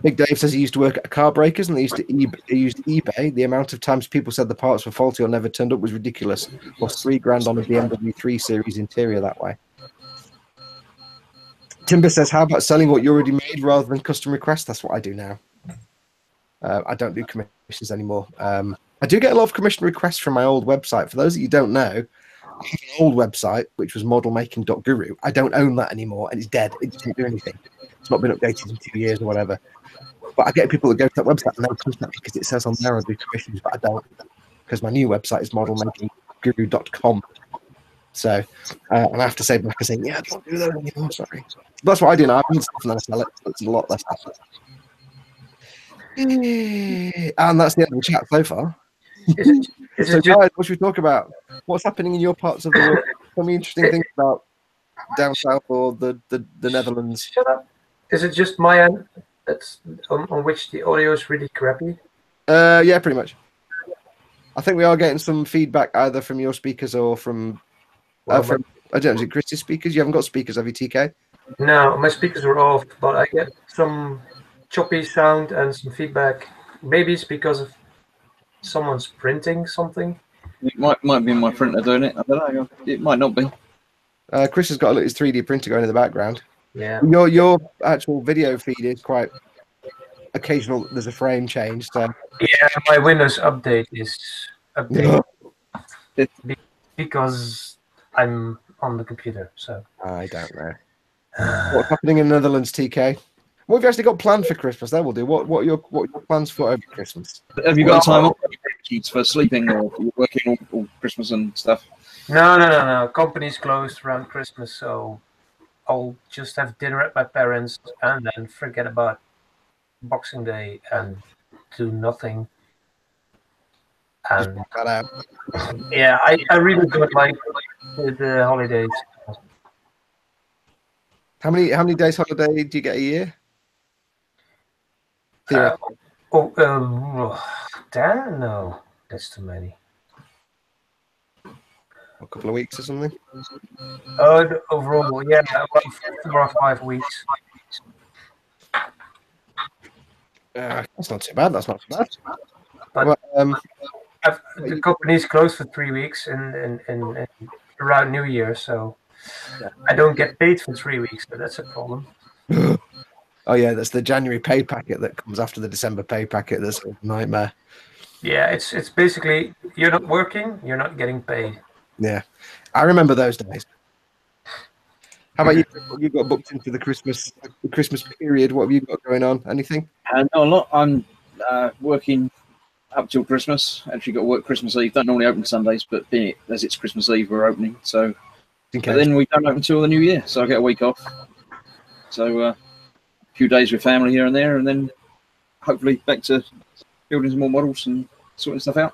Big Dave says he used to work at car breakers and they used eBay. The amount of times people said the parts were faulty or never turned up was ridiculous. Lost $3,000 on a BMW 3 Series interior that way. Timber says, how about selling what you already made rather than custom requests? That's what I do now. I don't do commissions anymore. I do get a lot of commission requests from my old website. For those that you don't know, I have an old website, which was modelmaking.guru. I don't own that anymore, and it's dead. It doesn't do anything. It's not been updated in 2 years or whatever. But I get people that go to that website and they contact me because it says on there I do commissions, but I don't, because my new website is modelmakingguru.com. So, and I have to say back and say, yeah, I don't do that anymore, sorry. That's what I do now. I build stuff and then I sell it. It's a lot less stuff. And that's the end of the chat so far. So, guys, what should we talk about? What's happening in your parts of the world? Tell me interesting things about down south or the Netherlands. Shut up. Is it just my end that's on which the audio is really crappy? Yeah, pretty much. I think we are getting some feedback either from your speakers or from I don't know, is it Chris's speakers? You haven't got speakers, have you, TK? No, my speakers are off, but I get some choppy sound and some feedback. Maybe it's because of someone's printing something. It might be my printer doing it. I don't know. It might not be. Chris has got his 3D printer going in the background. Yeah. Your actual video feed is quite occasional. There's a frame change. So. Yeah, my Windows update is updated because I'm on the computer. So I don't know. What's happening in the Netherlands, TK? What have you actually got planned for Christmas? That will do. What are your plans for over Christmas? Have you got time off for sleeping or working all Christmas and stuff? No. Company's closed around Christmas, so I'll just have dinner at my parents and then forget about Boxing Day and do nothing. And yeah, I really don't like the holidays. How many days holiday do you get a year? Damn, no, that's too many. A couple of weeks or something? Overall, yeah, about 4 or 5 weeks. That's not too bad. That's not too bad. But the company's closed for 3 weeks in around New Year, so I don't get paid for 3 weeks. So that's a problem. Oh yeah, that's the January pay packet that comes after the December pay packet. That's a nightmare. Yeah, it's basically you're not working, you're not getting paid. Yeah, I remember those days. How about you? You got booked into the Christmas period. What have you got going on? Anything? Not a lot. I'm working up till Christmas. Actually, got to work Christmas Eve. Don't normally open Sundays, but being it as it's Christmas Eve, we're opening. So, but then we don't open until the New Year. So I get a week off. So a few days with family here and there, and then hopefully back to building some more models and sorting stuff out.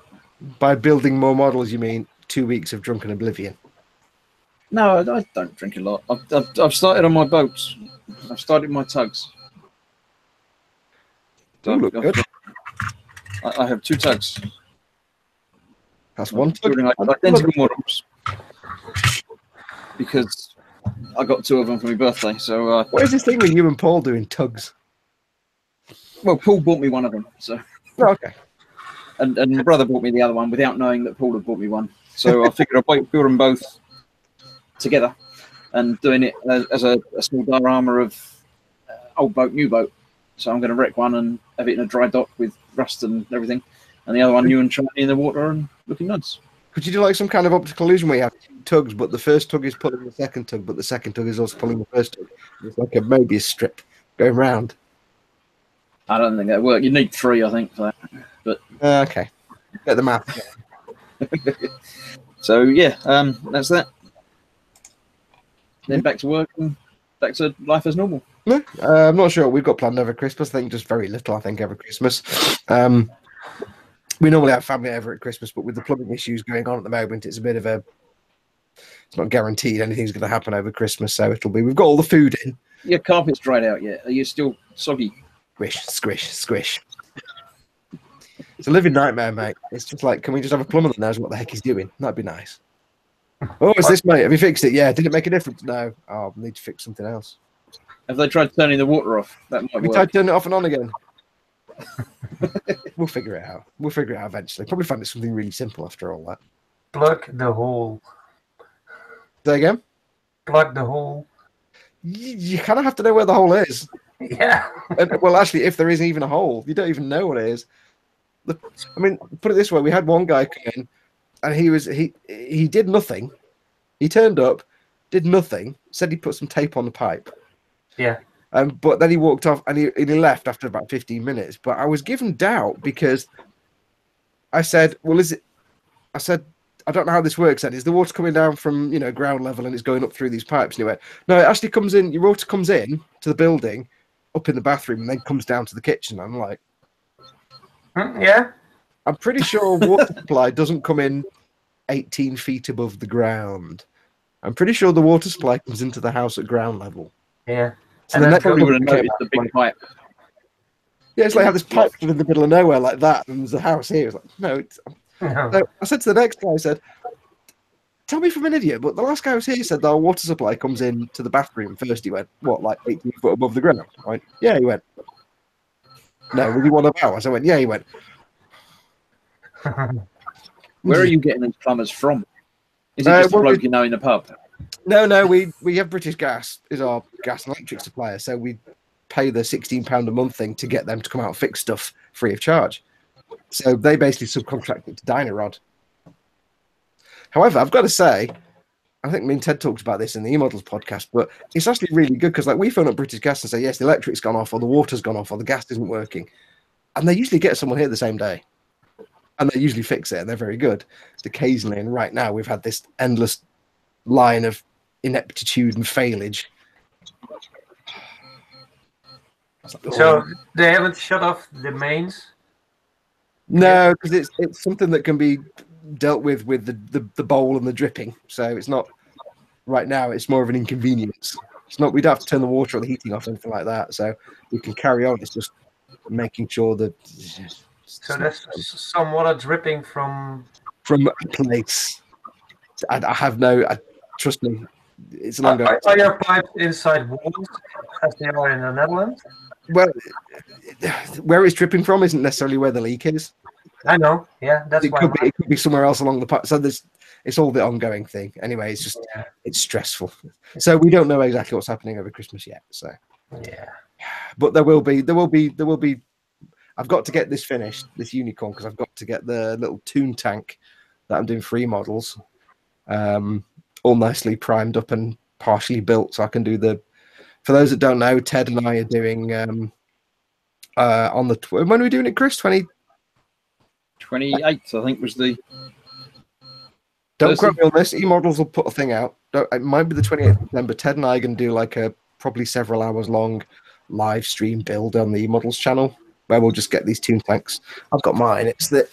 By building more models, you mean 2 weeks of drunken oblivion? No, I don't drink a lot. I've started on my boats. I've started my tugs. So look good. I have 2 tugs. That's one tug. Identical models. Because I got 2 of them for my birthday. So what is this thing with you and Paul doing tugs? Well, Paul bought me one of them. So okay. And my brother bought me the other one without knowing that Paul had bought me one. So I figured I'd build them both together and doing it as a small diorama of old boat, new boat. So I'm going to wreck one and have it in a dry dock with rust and everything, and the other one new and shiny in the water and looking nice. Could you do like some kind of optical illusion where you have two tugs, but the first tug is pulling the second tug, but the second tug is also pulling the first tug? It's like a Mobius strip going round. I don't think that'd work. You need 3, I think, for that. But Okay, get the math. So yeah, that's that. Then back to work and back to life as normal. No, I'm not sure what we've got planned over Christmas. I think just very little. I think over Christmas. We normally have family over at Christmas, but with the plumbing issues going on at the moment, it's a bit of a. It's not guaranteed anything's going to happen over Christmas, so it'll be. We've got all the food in. Your carpet's dried out yet? Are you still soggy? Squish, squish, squish. It's a living nightmare, mate. It's just like, can we just have a plumber that knows what the heck he's doing? That'd be nice. Oh, is this, mate? Have you fixed it? Yeah. Did it make a difference? No. Oh, I need to fix something else. Have they tried turning the water off? That might We work. tried to turn it off and on again. We'll figure it out. We'll figure it out eventually. Probably find it something really simple after all that. Plug the hole. Say again? Plug the hole. You kind of have to know where the hole is. Yeah. And, well, actually, if there isn't even a hole, you don't even know what it is. I mean, put it this way: we had one guy come in, and he did nothing. He turned up, did nothing. Said he put some tape on the pipe. Yeah. But then he walked off, and he left after about 15 minutes. But I was given doubt because I said, "Well, is it?" I said, "I don't know how this works. Then is the water coming down from ground level and it's going up through these pipes?" And he went, "No, it actually comes in. Your water comes in to the building, up in the bathroom, and then comes down to the kitchen." I'm like, Yeah. I'm pretty sure water supply doesn't come in 18 feet above the ground. I'm pretty sure the water supply comes into the house at ground level. Yeah. So And the then next probably would have one noticed the big pipe. yeah, it's like have this pipe in the middle of nowhere like that, and there's a house here. It's like, no, No. So I said to the next guy, I said, "Tell me if I'm an idiot, but the last guy who was here said our water supply comes in to the bathroom first." He went, "What, like 18 foot above the ground?" I went, "Yeah." He went, "No, was he one of ours?" I went, "Yeah." He went, Where are you getting these plumbers from? Is it just a bloke you know in the pub? No, we have British Gas is our gas and electric supplier, so we pay the £16 a month thing to get them to come out and fix stuff free of charge. So they basically subcontract it to Dynarod. However, I've got to say, I think me and Ted talked about this in the eModels podcast, but it's actually really good because like we phone up British Gas and say, yes, the electric's gone off or the water's gone off or the gas isn't working. And they usually get someone here the same day. And they usually fix it and they're very good. Occasionally, and right now we've had this endless line of ineptitude and failage. So they haven't shut off the mains? No, because it's something that can be dealt with the bowl and the dripping. So it's not right now. It's more of an inconvenience. It's not. We don't have to turn the water or the heating off or anything like that. So we can carry on. It's just making sure that. So there's some water dripping from a place. I have no. Trust me. It's a long. Are your pipes inside walls as they are in the Netherlands? Well, where it's dripping from isn't necessarily where the leak is. I know. Yeah, that's It why. could be somewhere else along the pipe. So it's all the ongoing thing. Anyway, it's just it's stressful. So we don't know exactly what's happening over Christmas yet. So yeah, but there will be. I've got to get this finished, this unicorn, because I've got to get the little toon tank that I'm doing free models, all nicely primed up and partially built, so I can do the. For those that don't know, Ted and I are doing on the when are we doing it, Chris? 28th, I think was the. Don't quote me on this. eModels will put a thing out. It might be the 28th of December. Ted and I are going to do like a probably several hours long live stream build on the eModels channel where we'll just get these toon tanks. I've got mine. It's the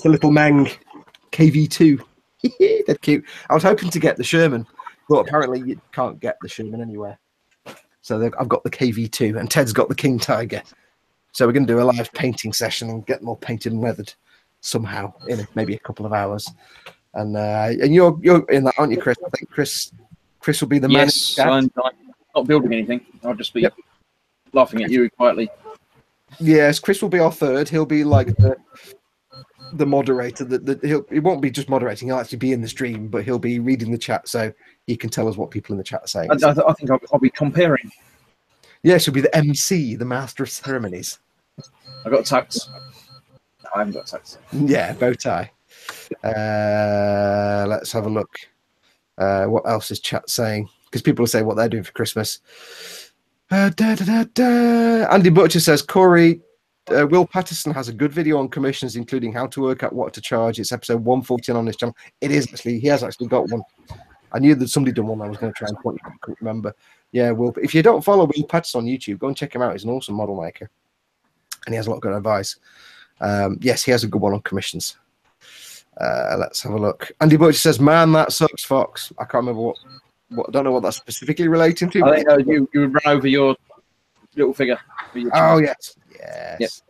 little Mang KV2. They're cute. I was hoping to get the Sherman, but apparently you can't get the Sherman anywhere. So I've got the KV2 and Ted's got the King Tiger. So we're going to do a live painting session and get them all painted and weathered somehow in maybe a couple of hours. And you're in that, aren't you, Chris? I think Chris will be the man. Yes, I'm not building anything. I'll just be laughing at you quietly. Yes, Chris will be our third. He'll be like the moderator. That he won't be just moderating. He'll actually be in the stream, but he'll be reading the chat so he can tell us what people in the chat are saying. I think I'll be comparing. Yeah, she'll be the MC, the master of ceremonies. I've got tux. No, I haven't got tux. Yeah, bow tie. Let's have a look. What else is chat saying? Because people will say what they're doing for Christmas. Andy Butcher says, Corey, Will Patterson has a good video on commissions, including how to work out what to charge. It's episode 114 on his channel. It is actually, he has actually got one. I knew that somebody done one. I was going to try and point you, I couldn't remember. Yeah, Will. If you don't follow Will Patterson on YouTube, go and check him out. He's an awesome model maker, and he has a lot of good advice. Yes, he has a good one on commissions. Let's have a look. Andy Butcher says, "Man, that sucks, Fox." I can't remember what. I don't know what that's specifically relating to. I think you run over your little figure. Oh yes, yes.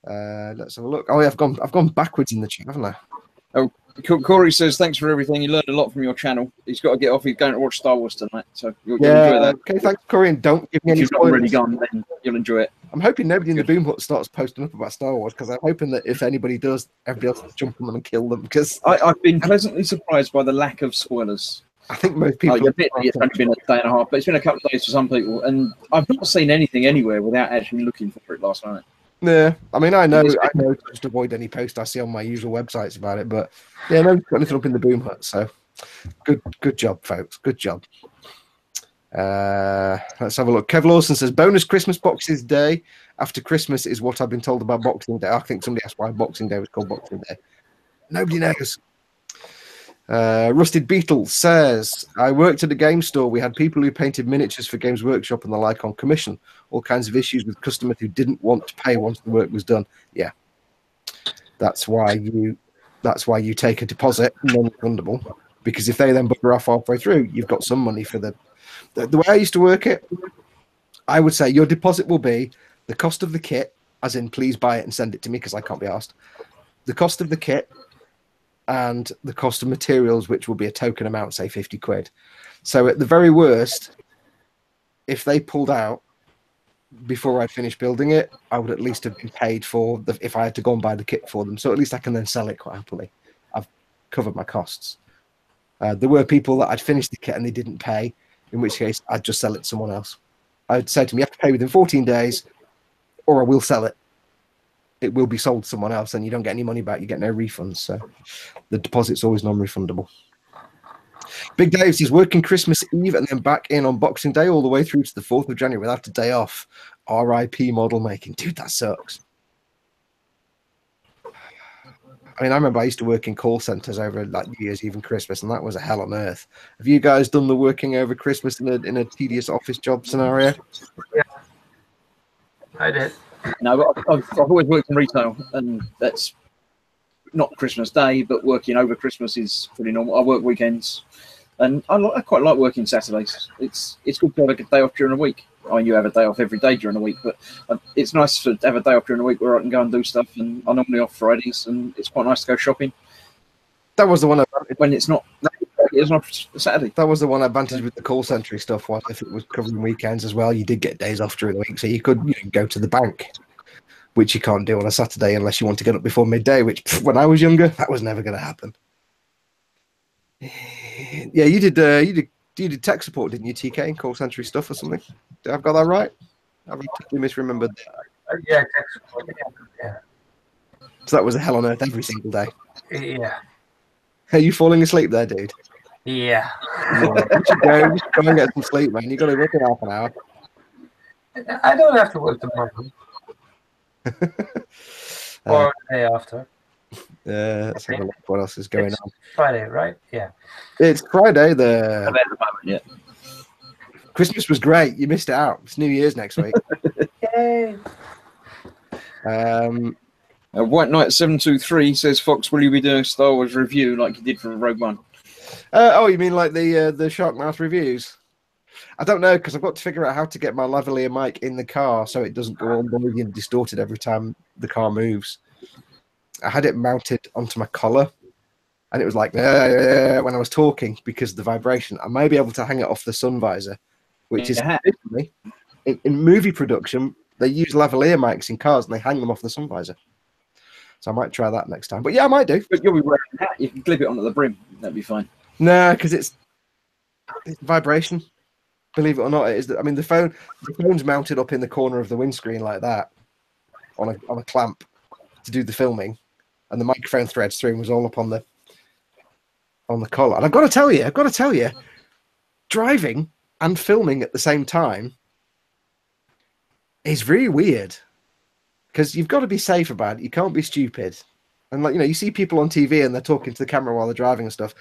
Yep. Let's have a look. Oh, yeah, I've gone backwards in the chat, haven't I? Oh, Corey says, thanks for everything. You learned a lot from your channel. He's got to get off. He's going to watch Star Wars tonight, so you'll enjoy that. Okay, thanks, Corey. And don't give me any If you've not spoilers. already gone, then you'll enjoy it. I'm hoping nobody in the Boom Hut starts posting up about Star Wars, because I'm hoping that if anybody does, everybody else will jump on them and kill them. Because I've been pleasantly surprised by the lack of spoilers. I think most people. Admittedly, it's only been a day and a half, but it's been a couple of days for some people, and I've not seen anything anywhere without actually looking for it last night. Yeah, I mean, I know to just avoid any post I see on my usual websites about it, but yeah, nobody's got anything up in the Boom Hut, so good job, folks. Good job. Let's have a look. Kev Lawson says, bonus Christmas boxes day after Christmas is what I've been told about Boxing Day. I think somebody asked why Boxing Day was called Boxing Day. Nobody knows. Rusted Beetle says, I worked at a game store. We had people who painted miniatures for Games Workshop and the like on commission. All kinds of issues with customers who didn't want to pay once the work was done. Yeah, that's why you take a deposit, non-refundable, because if they then bugger off halfway through, you've got some money for the way I used to work it. I would say your deposit will be the cost of the kit, as in please buy it and send it to me because I can't be asked. The cost of the kit and the cost of materials, which will be a token amount, say 50 quid. So at the very worst, if they pulled out before I'd finished building it, I would at least have been paid for if I had to go and buy the kit for them. So at least I can then sell it quite happily. I've covered my costs. There were people that I'd finished the kit and they didn't pay, in which case I'd just sell it to someone else. I'd say to them, you have to pay within 14 days or I will sell it. It will be sold to someone else and you don't get any money back. You get no refunds. So the deposit's always non-refundable. Big Dave says, working Christmas Eve and then back in on Boxing Day all the way through to the 4th of January without a day off. RIP model making. Dude, that sucks. I mean, I remember I used to work in call centers over like New Year's Eve and Christmas, and that was a hell on earth. Have you guys done the working over Christmas in a tedious office job scenario? Yeah, I did. No, I've always worked in retail, and that's not Christmas Day, but working over Christmas is pretty normal. I work weekends, and I quite like working Saturdays. It's good to have a day off during the week. I mean, you have a day off every day during the week, but it's nice to have a day off during the week where I can go and do stuff. And I'm normally off Fridays, and it's quite nice to go shopping. That was the one when it's not Saturday. That was the one advantage with the call centre stuff. Was if it was covering weekends as well, you did get days off during the week, so you could go to the bank, which you can't do on a Saturday unless you want to get up before midday. Which, when I was younger, that was never going to happen. Yeah, you did tech support, didn't you, TK, in call centre stuff or something? Did I've got that right? I've totally misremembered. Yeah, tech support. Yeah. So that was a hell on earth every single day. Yeah. Are you falling asleep there, dude? Yeah. You should go and get some sleep, man. You got to work in half an hour. I don't have to work tomorrow. Or the day after. Let's have a look what else is going on. Friday, right? Yeah. It's Friday. At the moment, yeah. Christmas was great. You missed it out. It's New Year's next week. Yay. White Knight 723 says, Fox, will you be doing a Star Wars review like you did for Rogue One? Oh, you mean like the Shark Mouth reviews? I don't know, because I've got to figure out how to get my lavalier mic in the car so it doesn't go all noisy and distorted every time the car moves. I had it mounted onto my collar, and it was like when I was talking because of the vibration. I may be able to hang it off the sun visor, which is in movie production. They use lavalier mics in cars and they hang them off the sun visor. So I might try that next time. But yeah, I might do. But you'll be wearing a hat. You can clip it onto the brim. That'd be fine. No, because it's vibration. Believe it or not, it is. I mean, the phone's mounted up in the corner of the windscreen like that on a clamp to do the filming, and the microphone thread stream was all up on the collar. And I've got to tell you, driving and filming at the same time is really weird because you've got to be safe about it. You can't be stupid. And like, you know, you see people on TV and they're talking to the camera while they're driving and stuff.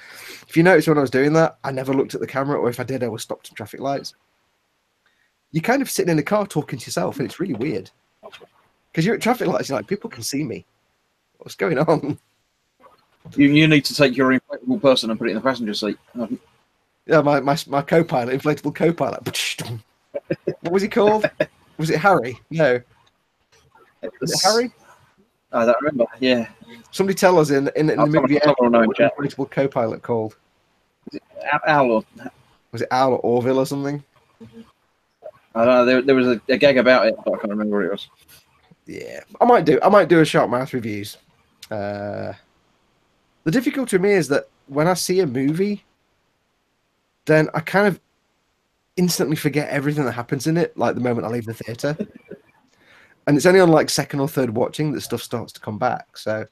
If you notice when I was doing that, I never looked at the camera, or if I did, I was stopped at traffic lights. You're kind of sitting in the car talking to yourself, and it's really weird. Because you're at traffic lights, you're like, people can see me. What's going on? You need to take your inflatable person and put it in the passenger seat. Yeah, my co-pilot, inflatable co-pilot. What was he called? Was it Harry? No. Was it Harry? I don't remember. Yeah. Somebody tell us in the movie what the inflatable co-pilot called. Was it Owl or... Was it Owl or Orville or something? I don't know. There was a gag about it, but I can't remember what it was. Yeah, I might do a Sharp Mouth reviews. The difficulty with me is that when I see a movie, then I kind of instantly forget everything that happens in it, like the moment I leave the theatre. And it's only on like second or third watching that stuff starts to come back. So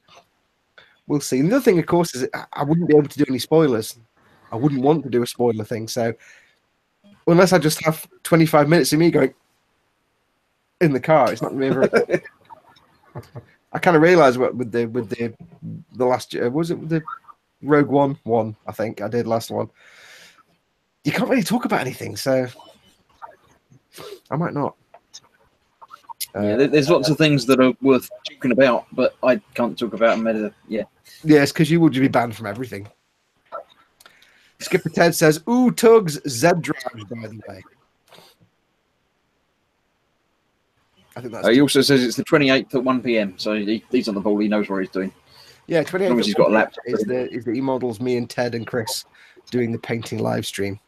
we'll see. And the other thing, of course, is I wouldn't be able to do any spoilers. I wouldn't want to do a spoiler thing. So unless I just have 25 minutes of me going in the car, it's not going to be very... I kind of realised what with the last... was it the Rogue One? I think I did last one. You can't really talk about anything, so I might not. Yeah, there's lots of things that are worth talking about, but I can't talk about them. Yeah. Yes, because you would be banned from everything. Skipper Ted says, "Ooh, Tugs, Zed drives, by the way." I think that's. He also says it's the 28th at 1 PM, so he's on the ball. He knows what he's doing. Yeah, 28th. As long as he's got a laptop. Is the e-models, me and Ted and Chris doing the painting live stream.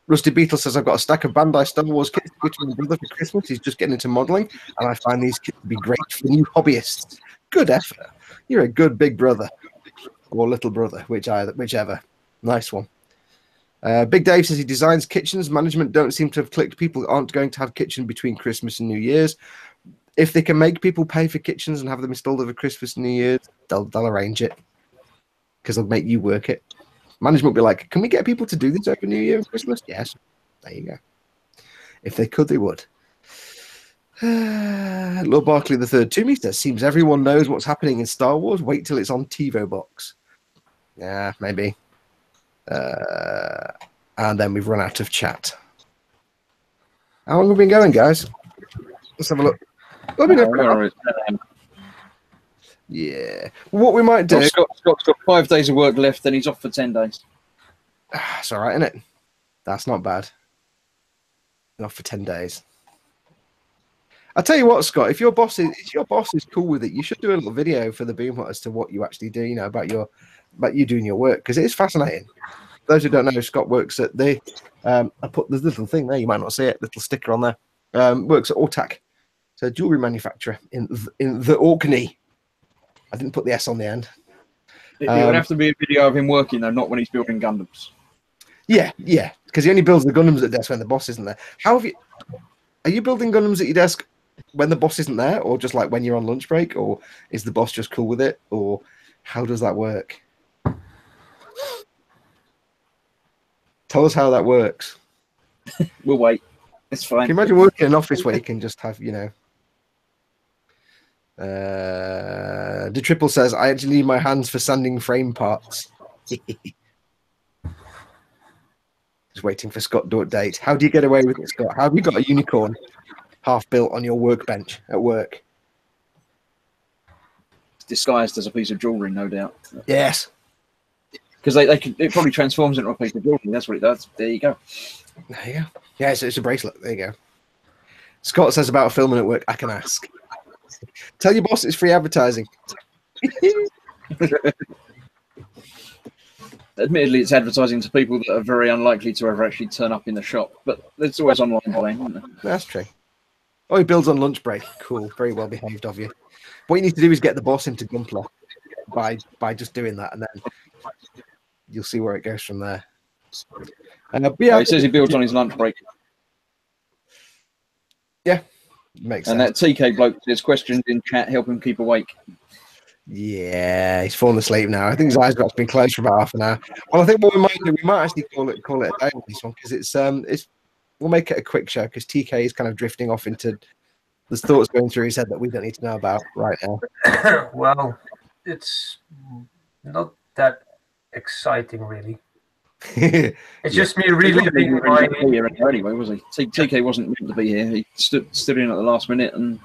Rusty Beetle says, "I've got a stack of Bandai Star Wars kits to give to my brother for Christmas. He's just getting into modelling, and I find these kits to be great for new hobbyists." Good effort. You're a good big brother. Or little brother, whichever. Nice one. Big Dave says he designs kitchens. Management don't seem to have clicked. People aren't going to have kitchen between Christmas and New Year's. If they can make people pay for kitchens and have them installed over Christmas and New Year's, they'll arrange it. Because they'll make you work it. Management will be like, can we get people to do this over New Year and Christmas? Yes. There you go. If they could, they would. Lord Barkley III, 2 meters. Seems everyone knows what's happening in Star Wars. Wait till it's on TiVo box. Yeah, maybe. And then we've run out of chat. How long have we been going, guys? Let's have a look. Yeah. What we might do... Scott's got 5 days of work left, then he's off for 10 days. It's all right, isn't it? That's not bad. Off for 10 days. I'll tell you what, Scott, if your boss is cool with it, you should do a little video for the Boom Hut as to what you actually do, about you doing your work, because it is fascinating. For those who don't know, Scott works at the I put this little thing there, you might not see it, little sticker on there. Works at Ortac. It's a jewelry manufacturer in the Orkney. I didn't put the S on the end. It would have to be a video of him working, though, not when he's building Gundams. Yeah, because he only builds the Gundams at desk when the boss isn't there. Are you building Gundams at your desk when the boss isn't there, or just like when you're on lunch break, or is the boss just cool with it, or how does that work? Tell us how that works. We'll wait. It's fine. Can you imagine working in an office where you can just have, The Triple says, I actually need my hands for sanding frame parts. Just waiting for Scott to update. How do you get away with it, Scott? How have you got a unicorn half built on your workbench at work? It's disguised as a piece of jewellery, no doubt. Yes. Because it probably transforms into a piece of jewellery. That's what it does. There you go. There you go. Yeah, it's a bracelet. There you go. Scott says about filming at work, I can ask. Tell your boss it's free advertising. Admittedly, it's advertising to people that are very unlikely to ever actually turn up in the shop, but it's always online buying, isn't it? That's true. Oh, he builds on lunch break. Cool. Very well behaved of you. What you need to do is get the boss into Gunpla by just doing that, and then you'll see where it goes from there. Yeah, he says he builds on his lunch break. Yeah, makes sense. And that TK bloke, there's questions in chat, help him keep awake. Yeah, he's fallen asleep now. I think his eyes got been closed for about half an hour. Well, I think what we might do, we might actually call it a day on this one, because it's we'll make it a quick show, because TK is kind of drifting off into there's thoughts going through his head that we don't need to know about right now. Well, it's not that exciting, really. It's just me reliving my... Anyway, was he? TK wasn't meant to be here. He stood in at the last minute and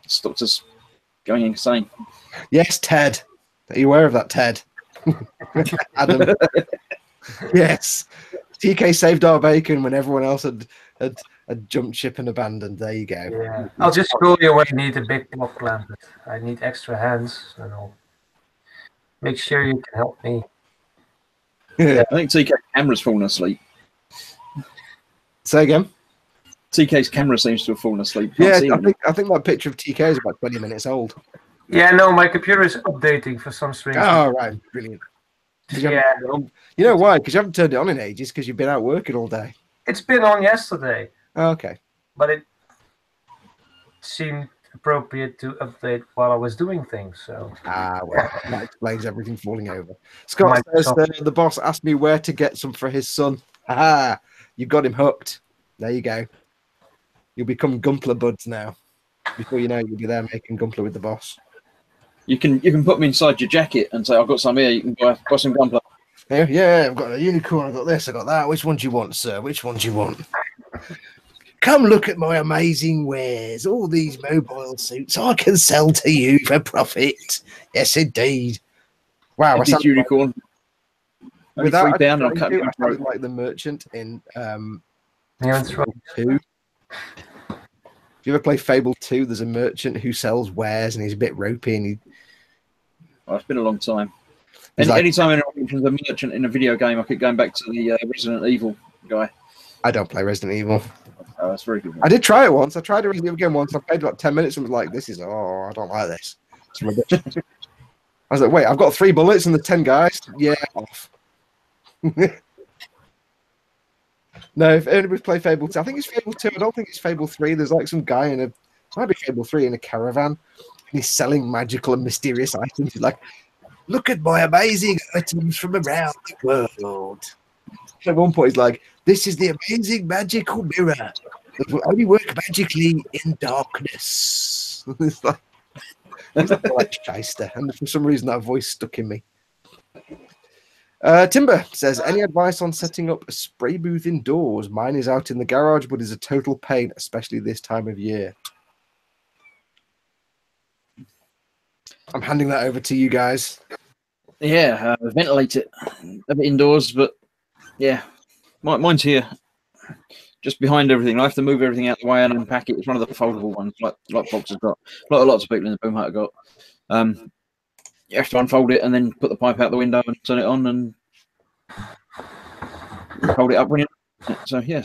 stopped us going insane. Yes, Ted. Are you aware of that, Ted? Adam. Yes. TK saved our bacon when everyone else had jumped ship and abandoned. There you go. Yeah. I'll just call you when you need a big block planted. I need extra hands, and I'll make sure you can help me. Yeah, I think TK's camera's fallen asleep. Say again? TK's camera seems to have fallen asleep. Yeah, I think that picture of TK is about 20 minutes old. Yeah, no, my computer is updating for some strange reason. Oh, right. Brilliant. Yeah. You know why? Because you haven't turned it on in ages, because you've been out working all day. It's been on yesterday. Oh, okay. But it seemed appropriate to update while I was doing things. So well, that explains everything falling over. Scott says the boss asked me where to get some for his son. Haha, you got him hooked. There you go. You'll become Gunpla buds now. Before you know it, you'll be there making Gunpla with the boss. You can put them inside your jacket and say, I've got some here, you can buy some Gunpla. Yeah, I've got a unicorn, I've got this, I've got that. Which one do you want, sir? Which one do you want? Come look at my amazing wares. All these mobile suits I can sell to you for profit. Yes, indeed. Wow, I sound unicorn. Without down and cut like the merchant in Fable 2. If you ever play Fable 2, there's a merchant who sells wares and he's a bit ropey and it's been a long time. Anytime anyone mentions a merchant in a video game, I keep going back to the Resident Evil guy. I don't play Resident Evil. Oh, that's very good. I did try it once. I tried a Resident Evil game once. I played about 10 minutes and was like, I don't like this. It's ridiculous. I was like, wait, I've got 3 bullets and the 10 guys? Yeah, off. No, if anybody's played Fable 2, I think it's Fable 2. I don't think it's Fable 3. There's like some guy it might be Fable 3 in a caravan. And he's selling magical and mysterious items. He's like, look at my amazing items from around the world. At one point, he's like, this is the amazing magical mirror that will only work magically in darkness. It's like shyster. And for some reason, that voice stuck in me. Timber says, any advice on setting up a spray booth indoors? Mine is out in the garage, but is a total pain, especially this time of year. I'm handing that over to you guys. Yeah, ventilate it a bit indoors, but yeah, mine's here, just behind everything. I have to move everything out of the way and unpack it. It's one of the foldable ones, like Foxx has got. Lots of people in the boom hut have got. You have to unfold it and then put the pipe out the window and turn it on and hold it up when you. So yeah.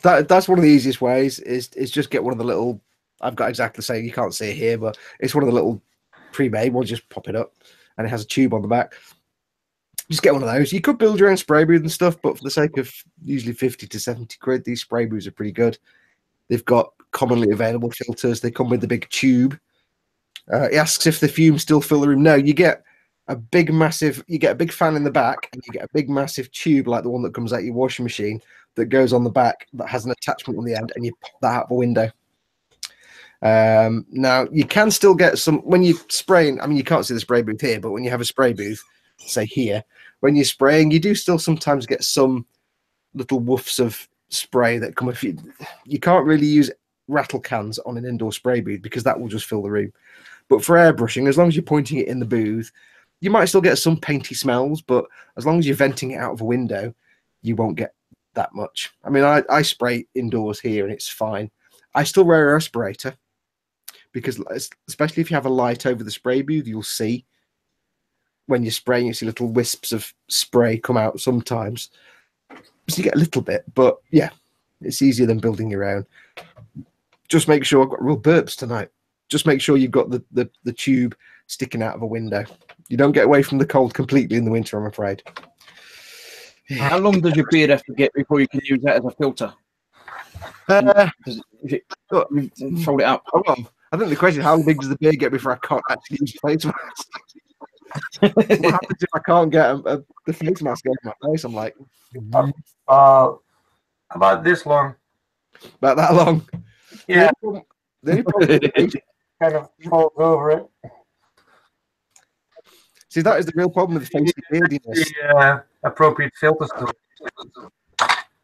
That's one of the easiest ways. Is just get one of the little. I've got exactly the same. You can't see it here, but it's one of the little pre-made ones. Just pop it up, and it has a tube on the back. Just get one of those. You could build your own spray booth and stuff, but for the sake of usually 50 to 70 quid, these spray booths are pretty good. They've got commonly available filters. They come with the big tube. He asks if the fumes still fill the room. No, you get a big fan in the back, and you get a big massive tube like the one that comes out your washing machine that goes on the back that has an attachment on the end, and you pop that out the window. Now you can still get some when you're spraying. I mean, you can't see the spray booth here, but when you have a spray booth, say here, when you're spraying, you do still sometimes get some little woofs of spray that come. If you can't really use rattle cans on an indoor spray booth because that will just fill the room. But for airbrushing, as long as you're pointing it in the booth, you might still get some painty smells, but as long as you're venting it out of a window, you won't get that much. I mean, I spray indoors here and it's fine. I still wear a respirator because especially if you have a light over the spray booth, you'll see when you're spraying, you see little wisps of spray come out sometimes. So you get a little bit, but yeah, it's easier than building your own. Just make sure I've got real burps tonight. Just make sure you've got the tube sticking out of a window. You don't get away from the cold completely in the winter, I'm afraid. How long does your beard have to get before you can use that as a filter? You fold it up. I think the question is, how big does the beard get before I can't actually use face mask? What happens if I can't get the face mask over my face? I'm like, about this long. about that long. Yeah, The only problem kind of falls over it. see, that is the real problem with the face beardiness. The appropriate filters to it.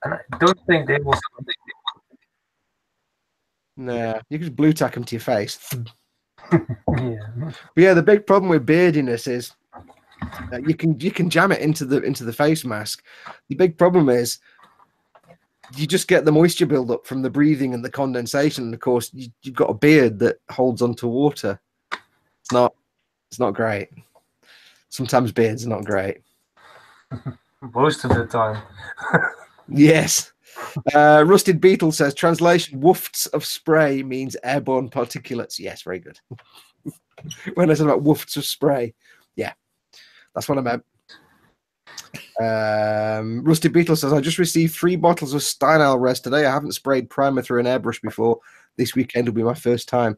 And I don't think they will. Nah, you can just blue tack them to your face. Yeah. But yeah, the big problem with beardiness is you can jam it into the face mask. The big problem is you just get the moisture buildup from the breathing and the condensation. And of course, you've got a beard that holds onto water. It's not great. Sometimes beards are not great. Most of the time. Yes. Rusted Beetle says, translation, woofts of spray means airborne particulates. Yes, very good. When I said about woofts of spray, yeah, that's what I meant. Rusted Beetle says, I just received 3 bottles of Steinal Res today. I haven't sprayed primer through an airbrush before. This weekend will be my first time.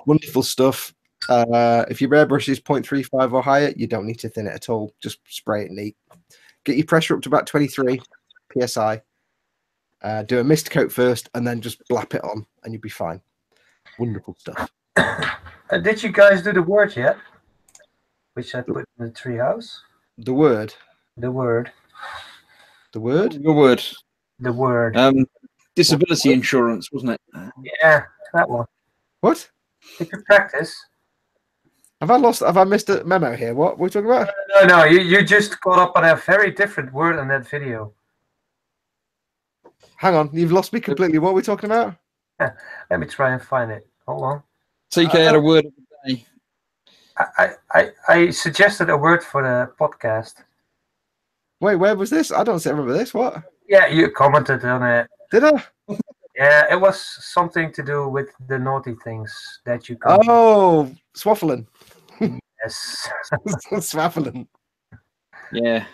Wonderful stuff. If your airbrush is 0.35 or higher, you don't need to thin it at all. Just spray it neat. Get your pressure up to about 23 psi. Do a mist coat first, and then just blap it on, and you'll be fine. Wonderful stuff. Did you guys do the word yet? Which I put in the treehouse. The word. The word. The word. Your word. The word. Disability insurance, wasn't it? Yeah, that one. What? Did you practice? Have I missed a memo here? What are we talking about? No. You just caught up on a very different word in that video. Hang on, you've lost me completely. What are we talking about? Let me try and find it. Hold on. TK had a word of the day. I suggested a word for the podcast. Wait, where was this? I don't remember this. What? Yeah, you commented on it. Did I? Yeah, it was something to do with the naughty things that you can. Oh, swaffling. Yes. Swaffling. Yeah.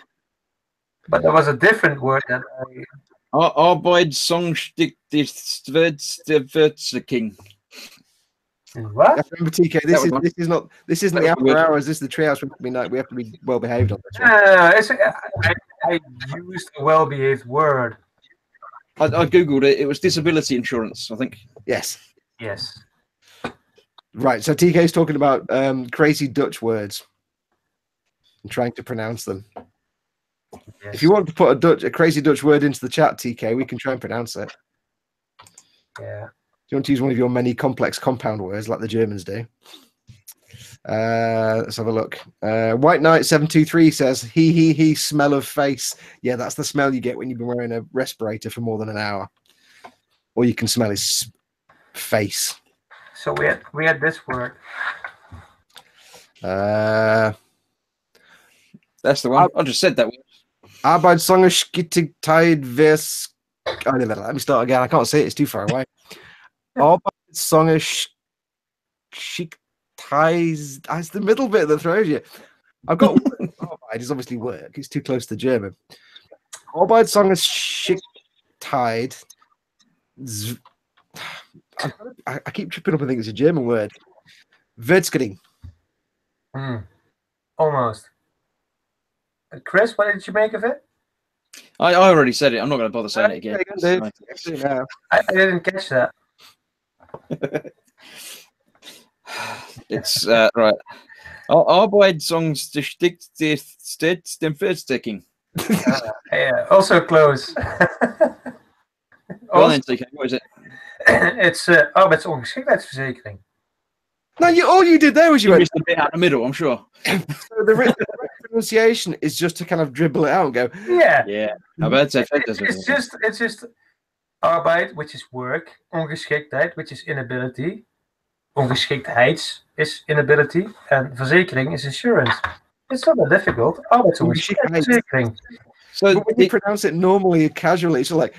But there was a different word that Arbeitssongstick the king. What? I remember TK. This isn't the after hours. This is the treehouse. We have to be well behaved on this one. I used a well-behaved word. I googled it. It was disability insurance, I think. Yes. Yes. Right. So TK's talking about crazy Dutch words and trying to pronounce them. Yes. If you want to put a crazy Dutch word into the chat, TK, we can try and pronounce it. Yeah. Do you want to use one of your many complex compound words like the Germans do? Let's have a look. White Knight 723 says, he, smell of face. Yeah, that's the smell you get when you've been wearing a respirator for more than an hour. All you can smell is face. So we had this word. That's the one. I just said that word. Arbeitssongerschiktigkeit vers... Let me start again. I can't say it. It's too far away. Arbeitssongerschiktigkeit... It's the middle bit that throws you. I've got... Arbeit is obviously work. It's too close to German. Arbeitssongerschiktigkeit... I keep tripping up and think it's a German word. Würzgering. Almost. Chris, what did you make of it? I already said it. I'm not going to bother saying it again. I didn't catch that. It's right. Arbeitssongstick den Verstecking. Yeah, also close. Well then, TK, what is it? It's arbeidsongeschiktheidsverzekering. No, all you did there was you missed a bit out in the middle, I'm sure. So the pronunciation is just to kind of dribble it out and go. Yeah. It's just arbeid, which is work. Ongeschiktheid, which is inability. Ongeschiktheids is inability, and verzekering is insurance. It's not that difficult. Arbeidsongeschiktheidsverzekering. So when you pronounce it normally, casually, it's like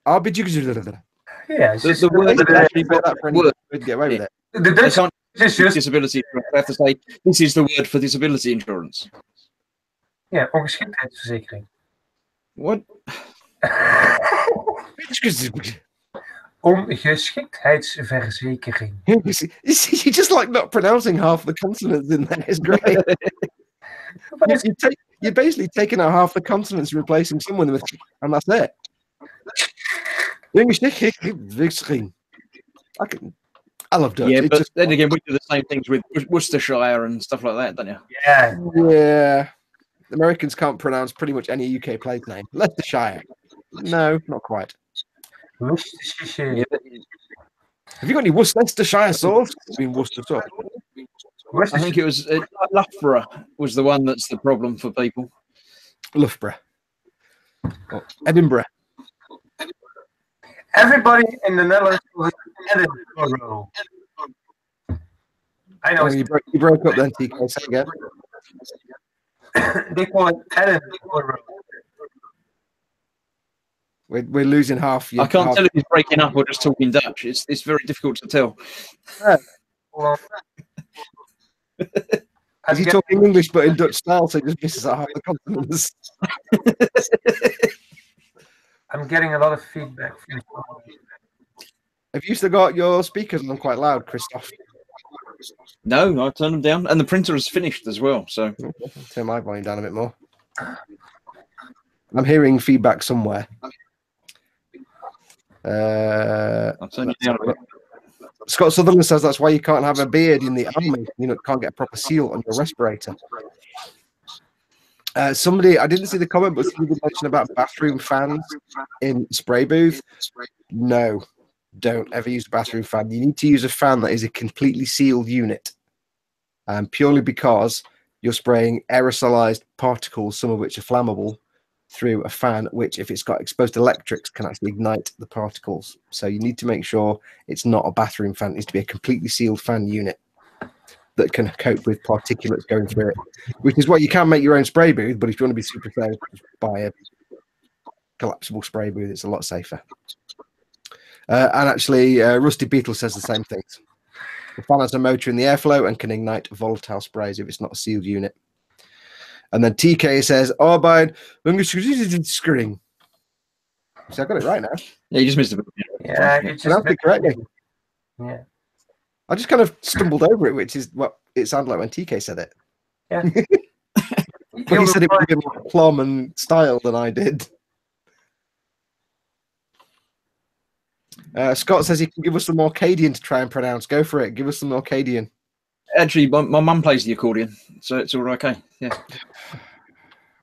arbeidsongeschiktheidsverzekering. Yeah, it's just The word Basically, that actually say that for any word. we'd get away with it. the They Dutch can't is use just disability insurance. They have to say this is the word for disability insurance. ongeschiktheidsverzekering. What? Ongeschiktheidsverzekering. You see, you just like not pronouncing half the consonants in there. It's great. You're basically taking out half the consonants and replacing someone with, and that's it. I love Dutch. Yeah, It's but just, then again, we do the same things with Worcestershire and stuff like that, don't you? Yeah. yeah. Americans can't pronounce pretty much any UK place name. Leicestershire. No, not quite. Worcestershire. Yeah, but Have you got any Worcestershire sauce? I mean, Worcester sauce. I think it was Loughborough was the one that's the problem for people. Loughborough. Oh, Edinburgh. Everybody in the Netherlands was Edinburgh. I know Oh, you broke up then, TK. Say again. they call it Edinburgh. We're losing half. I can't tell if he's breaking up or just talking Dutch. It's very difficult to tell. Well, Is he talking English but in Dutch style, so he just misses out half the consonants? I'm getting a lot of feedback from you. Have you still got your speakers on quite loud, Christoph? No, I turned them down, and the printer is finished as well. So Turn my volume down a bit more. I'm hearing feedback somewhere. I'll turn you down a bit. Scott Sutherland says that's why you can't have a beard in the army. You know, can't get a proper seal on your respirator. Somebody, I didn't see the comment, but somebody mentioned about bathroom fans in spray booth. No, don't ever use a bathroom fan. You need to use a fan that is a completely sealed unit, purely because you're spraying aerosolized particles, some of which are flammable, through a fan, which, if it's got exposed electrics, can actually ignite the particles. So you need to make sure it's not a bathroom fan. It needs to be a completely sealed fan unit that can cope with particulates going through it, which is why you can make your own spray booth. But if you want to be super safe, just buy a collapsible spray booth. It's a lot safer. And actually, Rusty Beetle says the same things. The fan has a motor in the airflow and can ignite volatile sprays if it's not a sealed unit. And then TK says, Arbide, screen. So I got it right now. Yeah, you just missed a bit. Yeah, you just Pronounced it correctly. Yeah. I just kind of stumbled over it, which is what it sounded like when TK said it. Yeah. But he said it with a bit more plum and style than I did. Scott says he can give us some Orcadian to try and pronounce. Go for it. Give us some Orcadian. Actually, my mum plays the accordion, so it's all okay. Yeah.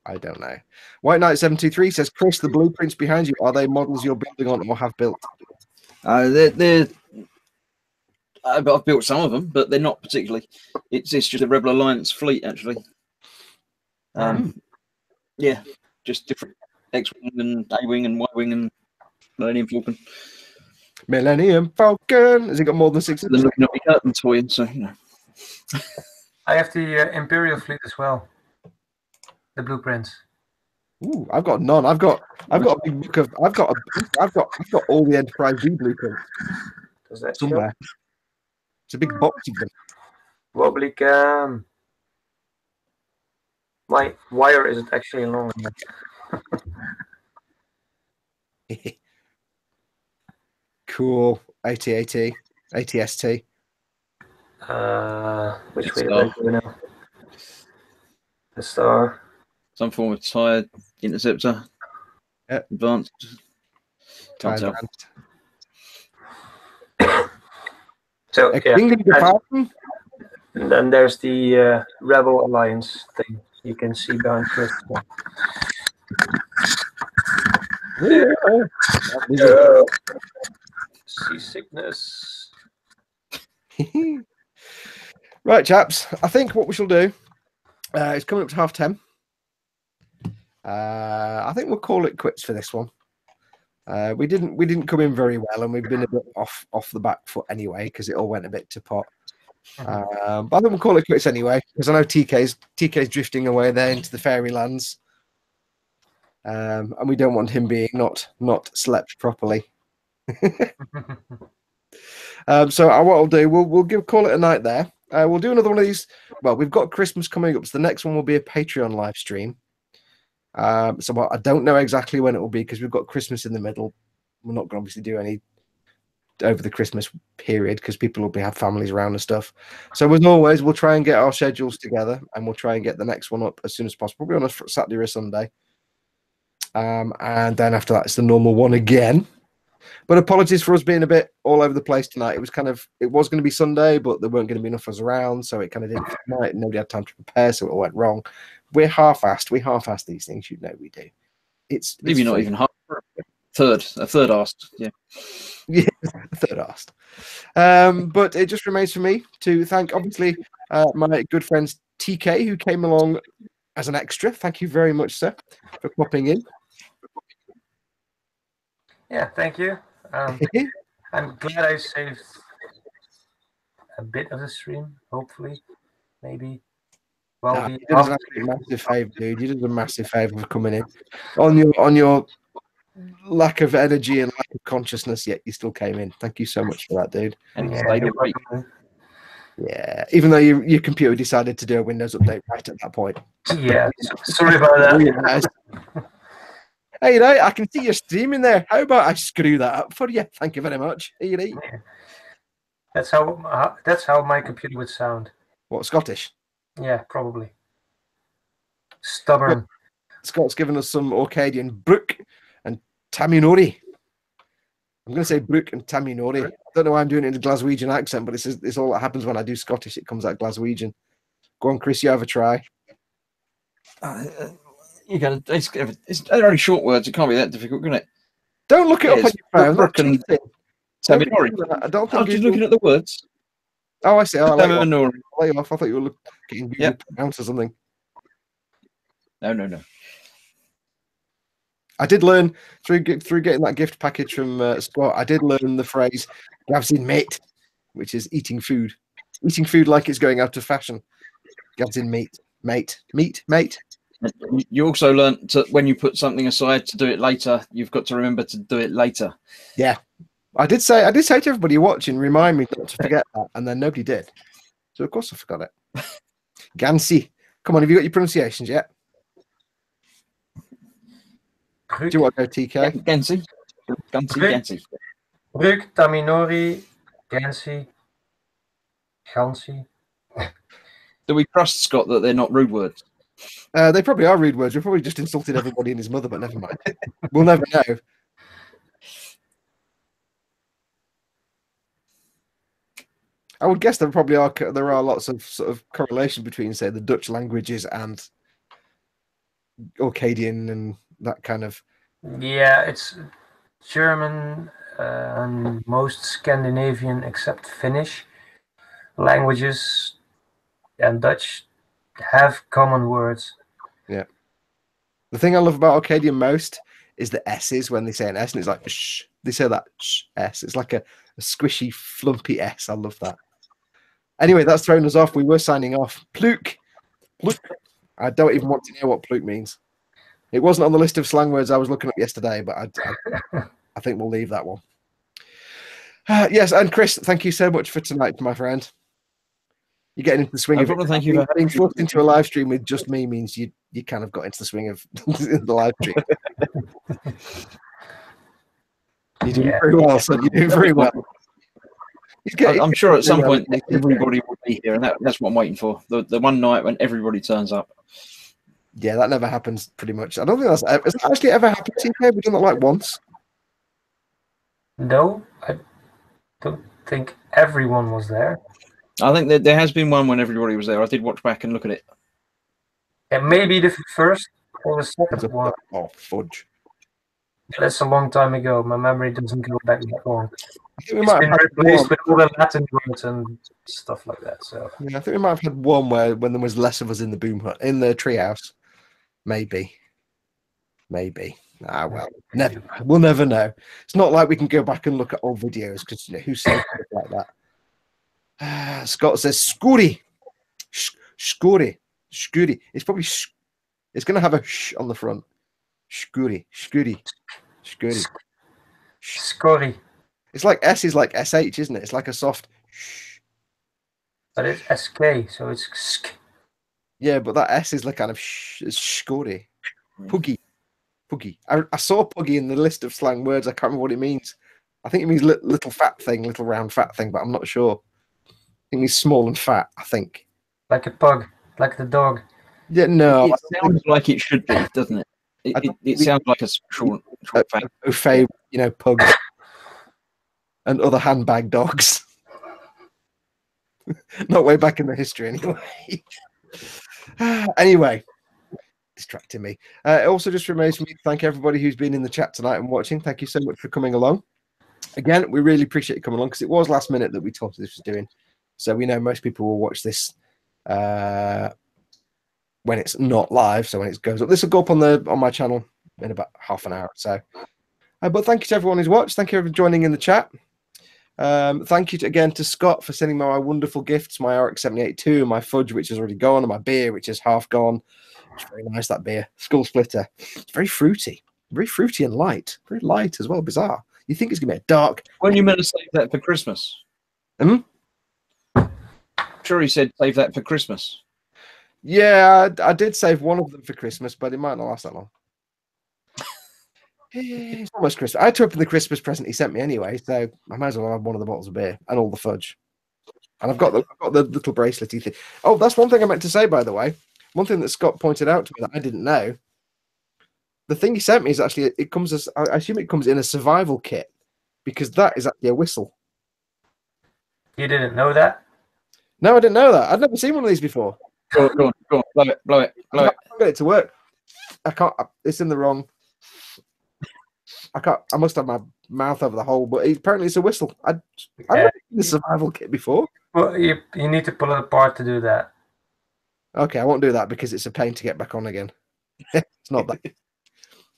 I don't know. White Knight 723 says, Chris, the blueprints behind you, are they models you're building on or have built? They're I've built some of them, but they're not particularly. It's just a Rebel Alliance fleet, actually. Yeah, just different X-wing and A-wing and Y-wing and Millennium Falcon. Millennium Falcon. Has he got more than 6? They're looking at me curtain toying, so you know. I have the Imperial fleet as well. The blueprints. Ooh, I've got none. I've got a big book of. I've got all the Enterprise D blueprints. Does that somewhere? show? It's a big box of them. Wobbly cam. My wire isn't actually long enough. Cool. ATST. Which way do I go now? The star. Some form of tired interceptor. Yep. Advanced. Can't tell. So yeah. And then there's the Rebel Alliance thing you can see behind Chris. Seasickness. Right, chaps. I think what we shall do. It's coming up to 10:30. I think we'll call it quits for this one. We didn't come in very well, and we've been a bit off the back foot anyway because it all went a bit to pot. But I think we'll call it quits anyway because I know TK's drifting away there into the fairylands, and we don't want him being not slept properly. So what I'll do, we'll call it a night there. We'll do another one of these. Well, we've got Christmas coming up, so the next one will be a Patreon live stream. So I don't know exactly when it will be because we've got Christmas in the middle. We're not going to obviously do any over the Christmas period because people will have families around and stuff. So as always, we'll try and get our schedules together and we'll try and get the next one up as soon as possible, probably on a Saturday or a Sunday. And then after that, it's the normal one again. But apologies for us being a bit all over the place tonight. It was going to be Sunday, but there weren't going to be enough of us around, so it kind of didn't fit tonight. Nobody had time to prepare, so it all went wrong. We're half-assed. We half-ass these things. You know we do. It's maybe not even half. A third assed. Yeah. Yeah, a third assed. But it just remains for me to thank, obviously, my good friends TK, who came along as an extra. Thank you very much, sir, for popping in. Yeah, thank you. I'm glad I saved a bit of the stream, hopefully. Maybe. Well, you did us a massive favour, dude. You did a massive favour for coming in. On your lack of energy and lack of consciousness, yet you still came in. Thank you so much for that, dude. And yeah, even though your computer decided to do a Windows update right at that point. Yeah, sorry about that. Hey, I can see your streaming there. How about I screw that up for you? Thank you very much. Yeah. That's how my computer would sound. What, Scottish? Yeah, probably. Stubborn. Scott's given us some Orcadian Brook and Taminori. I'm going to say Brook and Taminori. I don't know why I'm doing it in a Glaswegian accent, but it's all that happens when I do Scottish. It comes out Glaswegian. Go on, Chris, you have a try. You got they're only short words. It can't be that difficult, can it? Don't look it up on your phone. Brook and Taminori. I don't think I was just looking at the words. Oh, I see. Oh, I Taminori. I thought you were looking Google pronounce or something. No. I did learn through getting that gift package from Scott. I did learn the phrase "Gav's in mate," which is eating food like it's going out of fashion. Gav's in mate. You also learned when you put something aside to do it later, you've got to remember to do it later. Yeah, I did say to everybody watching, remind me not to forget that, and then nobody did. So of course I forgot it. Gansy, come on, have you got your pronunciations yet? Do you want to go, TK? Gansy. Brook, Taminori, Gansy, Gansy. Do we trust, Scott, that they're not rude words? They probably are rude words. We've probably just insulted everybody and his mother, but never mind. We'll never know. I would guess there are lots of sort of correlation between, say, the Dutch languages and Orcadian and that kind of. Yeah, it's German and most Scandinavian except Finnish languages and Dutch have common words. Yeah. The thing I love about Orcadian most is the S's when they say an S, and it's like shh. They say that shh S. It's like a squishy, flumpy S. I love that. Anyway, that's thrown us off. We were signing off. Pluk. I don't even want to know what pluk means. It wasn't on the list of slang words I was looking up yesterday, but I think we'll leave that one. Yes, and Chris, thank you so much for tonight, my friend. You're getting into the swing of it. Thank you. Being forced into a live stream with just me means you kind of got into the swing of the live stream. You're doing very well, son. You're doing very well. I'm sure at some point everybody will be here, and that's what I'm waiting for. The one night when everybody turns up. Yeah, that never happens pretty much. I don't think has that actually ever happened, TK? We've done that like once. No, I don't think everyone was there. I think that there has been one when everybody was there. I did watch back and look at it. And maybe the first or the second one. Oh, fudge. That's a long time ago. My memory doesn't go back that long. I think we might have replaced with all the Latin words and stuff like that. So yeah, I think we might have had one when there was less of us in the boom hut, in the treehouse. Maybe. Ah, well, never. We'll never know. It's not like we can go back and look at old videos because who says stuff like that? Scott says Scooty. Scooty. It's probably it's going to have a sh on the front. Scooty. Scotty. It's like S is like SH, isn't it? It's like a soft shh. But it's SK, so it's sk. Yeah, but that S is like kind of shh, it's shkori. Puggy. Puggy. I saw puggy in the list of slang words. I can't remember what it means. I think it means little fat thing, little round fat thing, but I'm not sure. I think it means small and fat, I think. Like a pug, like the dog. Yeah, no. It sounds like it should be, doesn't it? It sounds like a short fact. You know, pugs and other handbag dogs. Not way back in the history, anyway. Anyway, distracting me. It also just remains for me to thank everybody who's been in the chat tonight and watching. Thank you so much for coming along. Again, we really appreciate you coming along because it was last minute that we told you this was doing. So we know most people will watch this when it's not live. So when it goes up, this will go up on my channel in about half an hour or so. But thank you to everyone who's watched. Thank you for joining in the chat. Thank you again to Scott for sending me my wonderful gifts, my RX-78-2, my fudge, which is already gone, and my beer, which is half gone. It's very nice, that beer. Skull Splitter. It's very fruity and light. Very light as well. Bizarre. You think it's going to be a dark... When you meant to save that for Christmas? Sure, he said save that for Christmas. Yeah, I did save one of them for Christmas, but it might not last that long. It's almost Christmas. I had to open the Christmas present he sent me anyway, so I might as well have one of the bottles of beer and all the fudge. And I've got the little bracelet-y thing. Oh, that's one thing I meant to say, by the way. One thing that Scott pointed out to me that I didn't know. The thing he sent me is actually, it comes as, I assume it comes in a survival kit, because that is actually a whistle. You didn't know that? No, I didn't know that. I'd never seen one of these before. Go on, blow it. I can't get it to work. I can't. It's in the wrong. I can't. I must have my mouth over the hole, but apparently it's a whistle. I've never seen a survival kit before. Well, you need to pull it apart to do that. Okay, I won't do that because it's a pain to get back on again. It's not that.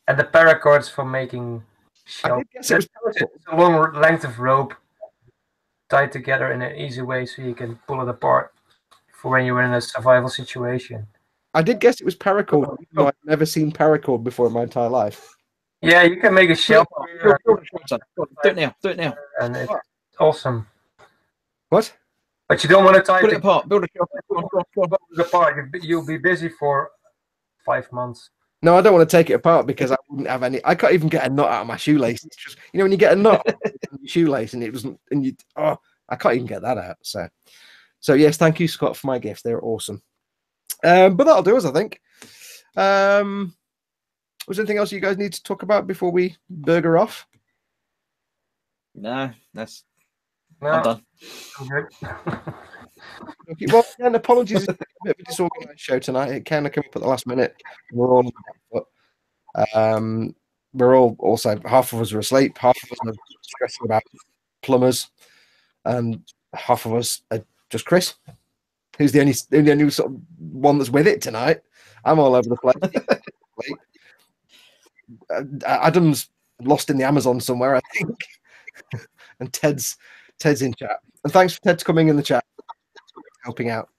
And the paracords for making shells. It's a long length of rope tied together in an easy way so you can pull it apart for when you're in a survival situation. I did guess it was paracord. No, I've never seen paracord before in my entire life. Yeah, you can make a shell. Do it now. And it's awesome. What? But you don't want to tie it apart. Build a shell. Apart. You'll be busy for 5 months. No, I don't want to take it apart because I wouldn't have any. I can't even get a knot out of my shoelace. It's just, you know, when you get a knot in your shoelace and it doesn't, and you, I can't even get that out. So yes, thank you, Scott, for my gifts. They're awesome. But that'll do us, I think. Was there anything else you guys need to talk about before we burger off? No, I'm done. Okay, well, again, apologies. It's a bit of a disorganized show tonight. It kind of came up at the last minute. We're all, we're all also, half of us are asleep, half of us are stressing about plumbers, and half of us are just Chris, who's the only sort of one that's with it tonight. I'm all over the place. Adam's lost in the Amazon somewhere, I think, and Ted's in chat. And thanks for Ted coming in the chat, helping out.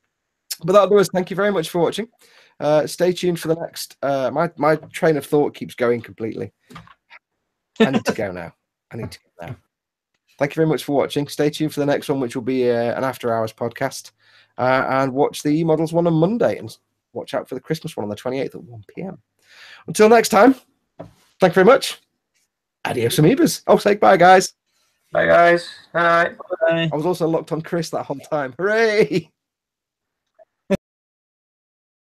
But that'll do us. Thank you very much for watching. Stay tuned for the next. My train of thought keeps going completely. I need to go now. Thank you very much for watching. Stay tuned for the next one, which will be an after hours podcast. And watch the models one on Monday, and watch out for the Christmas one on the 28th at 1 p.m. Until next time, thank you very much. Adios, amoebas. Oh, say bye, guys. Bye, guys. Bye. I was also locked on Chris that whole time. Hooray!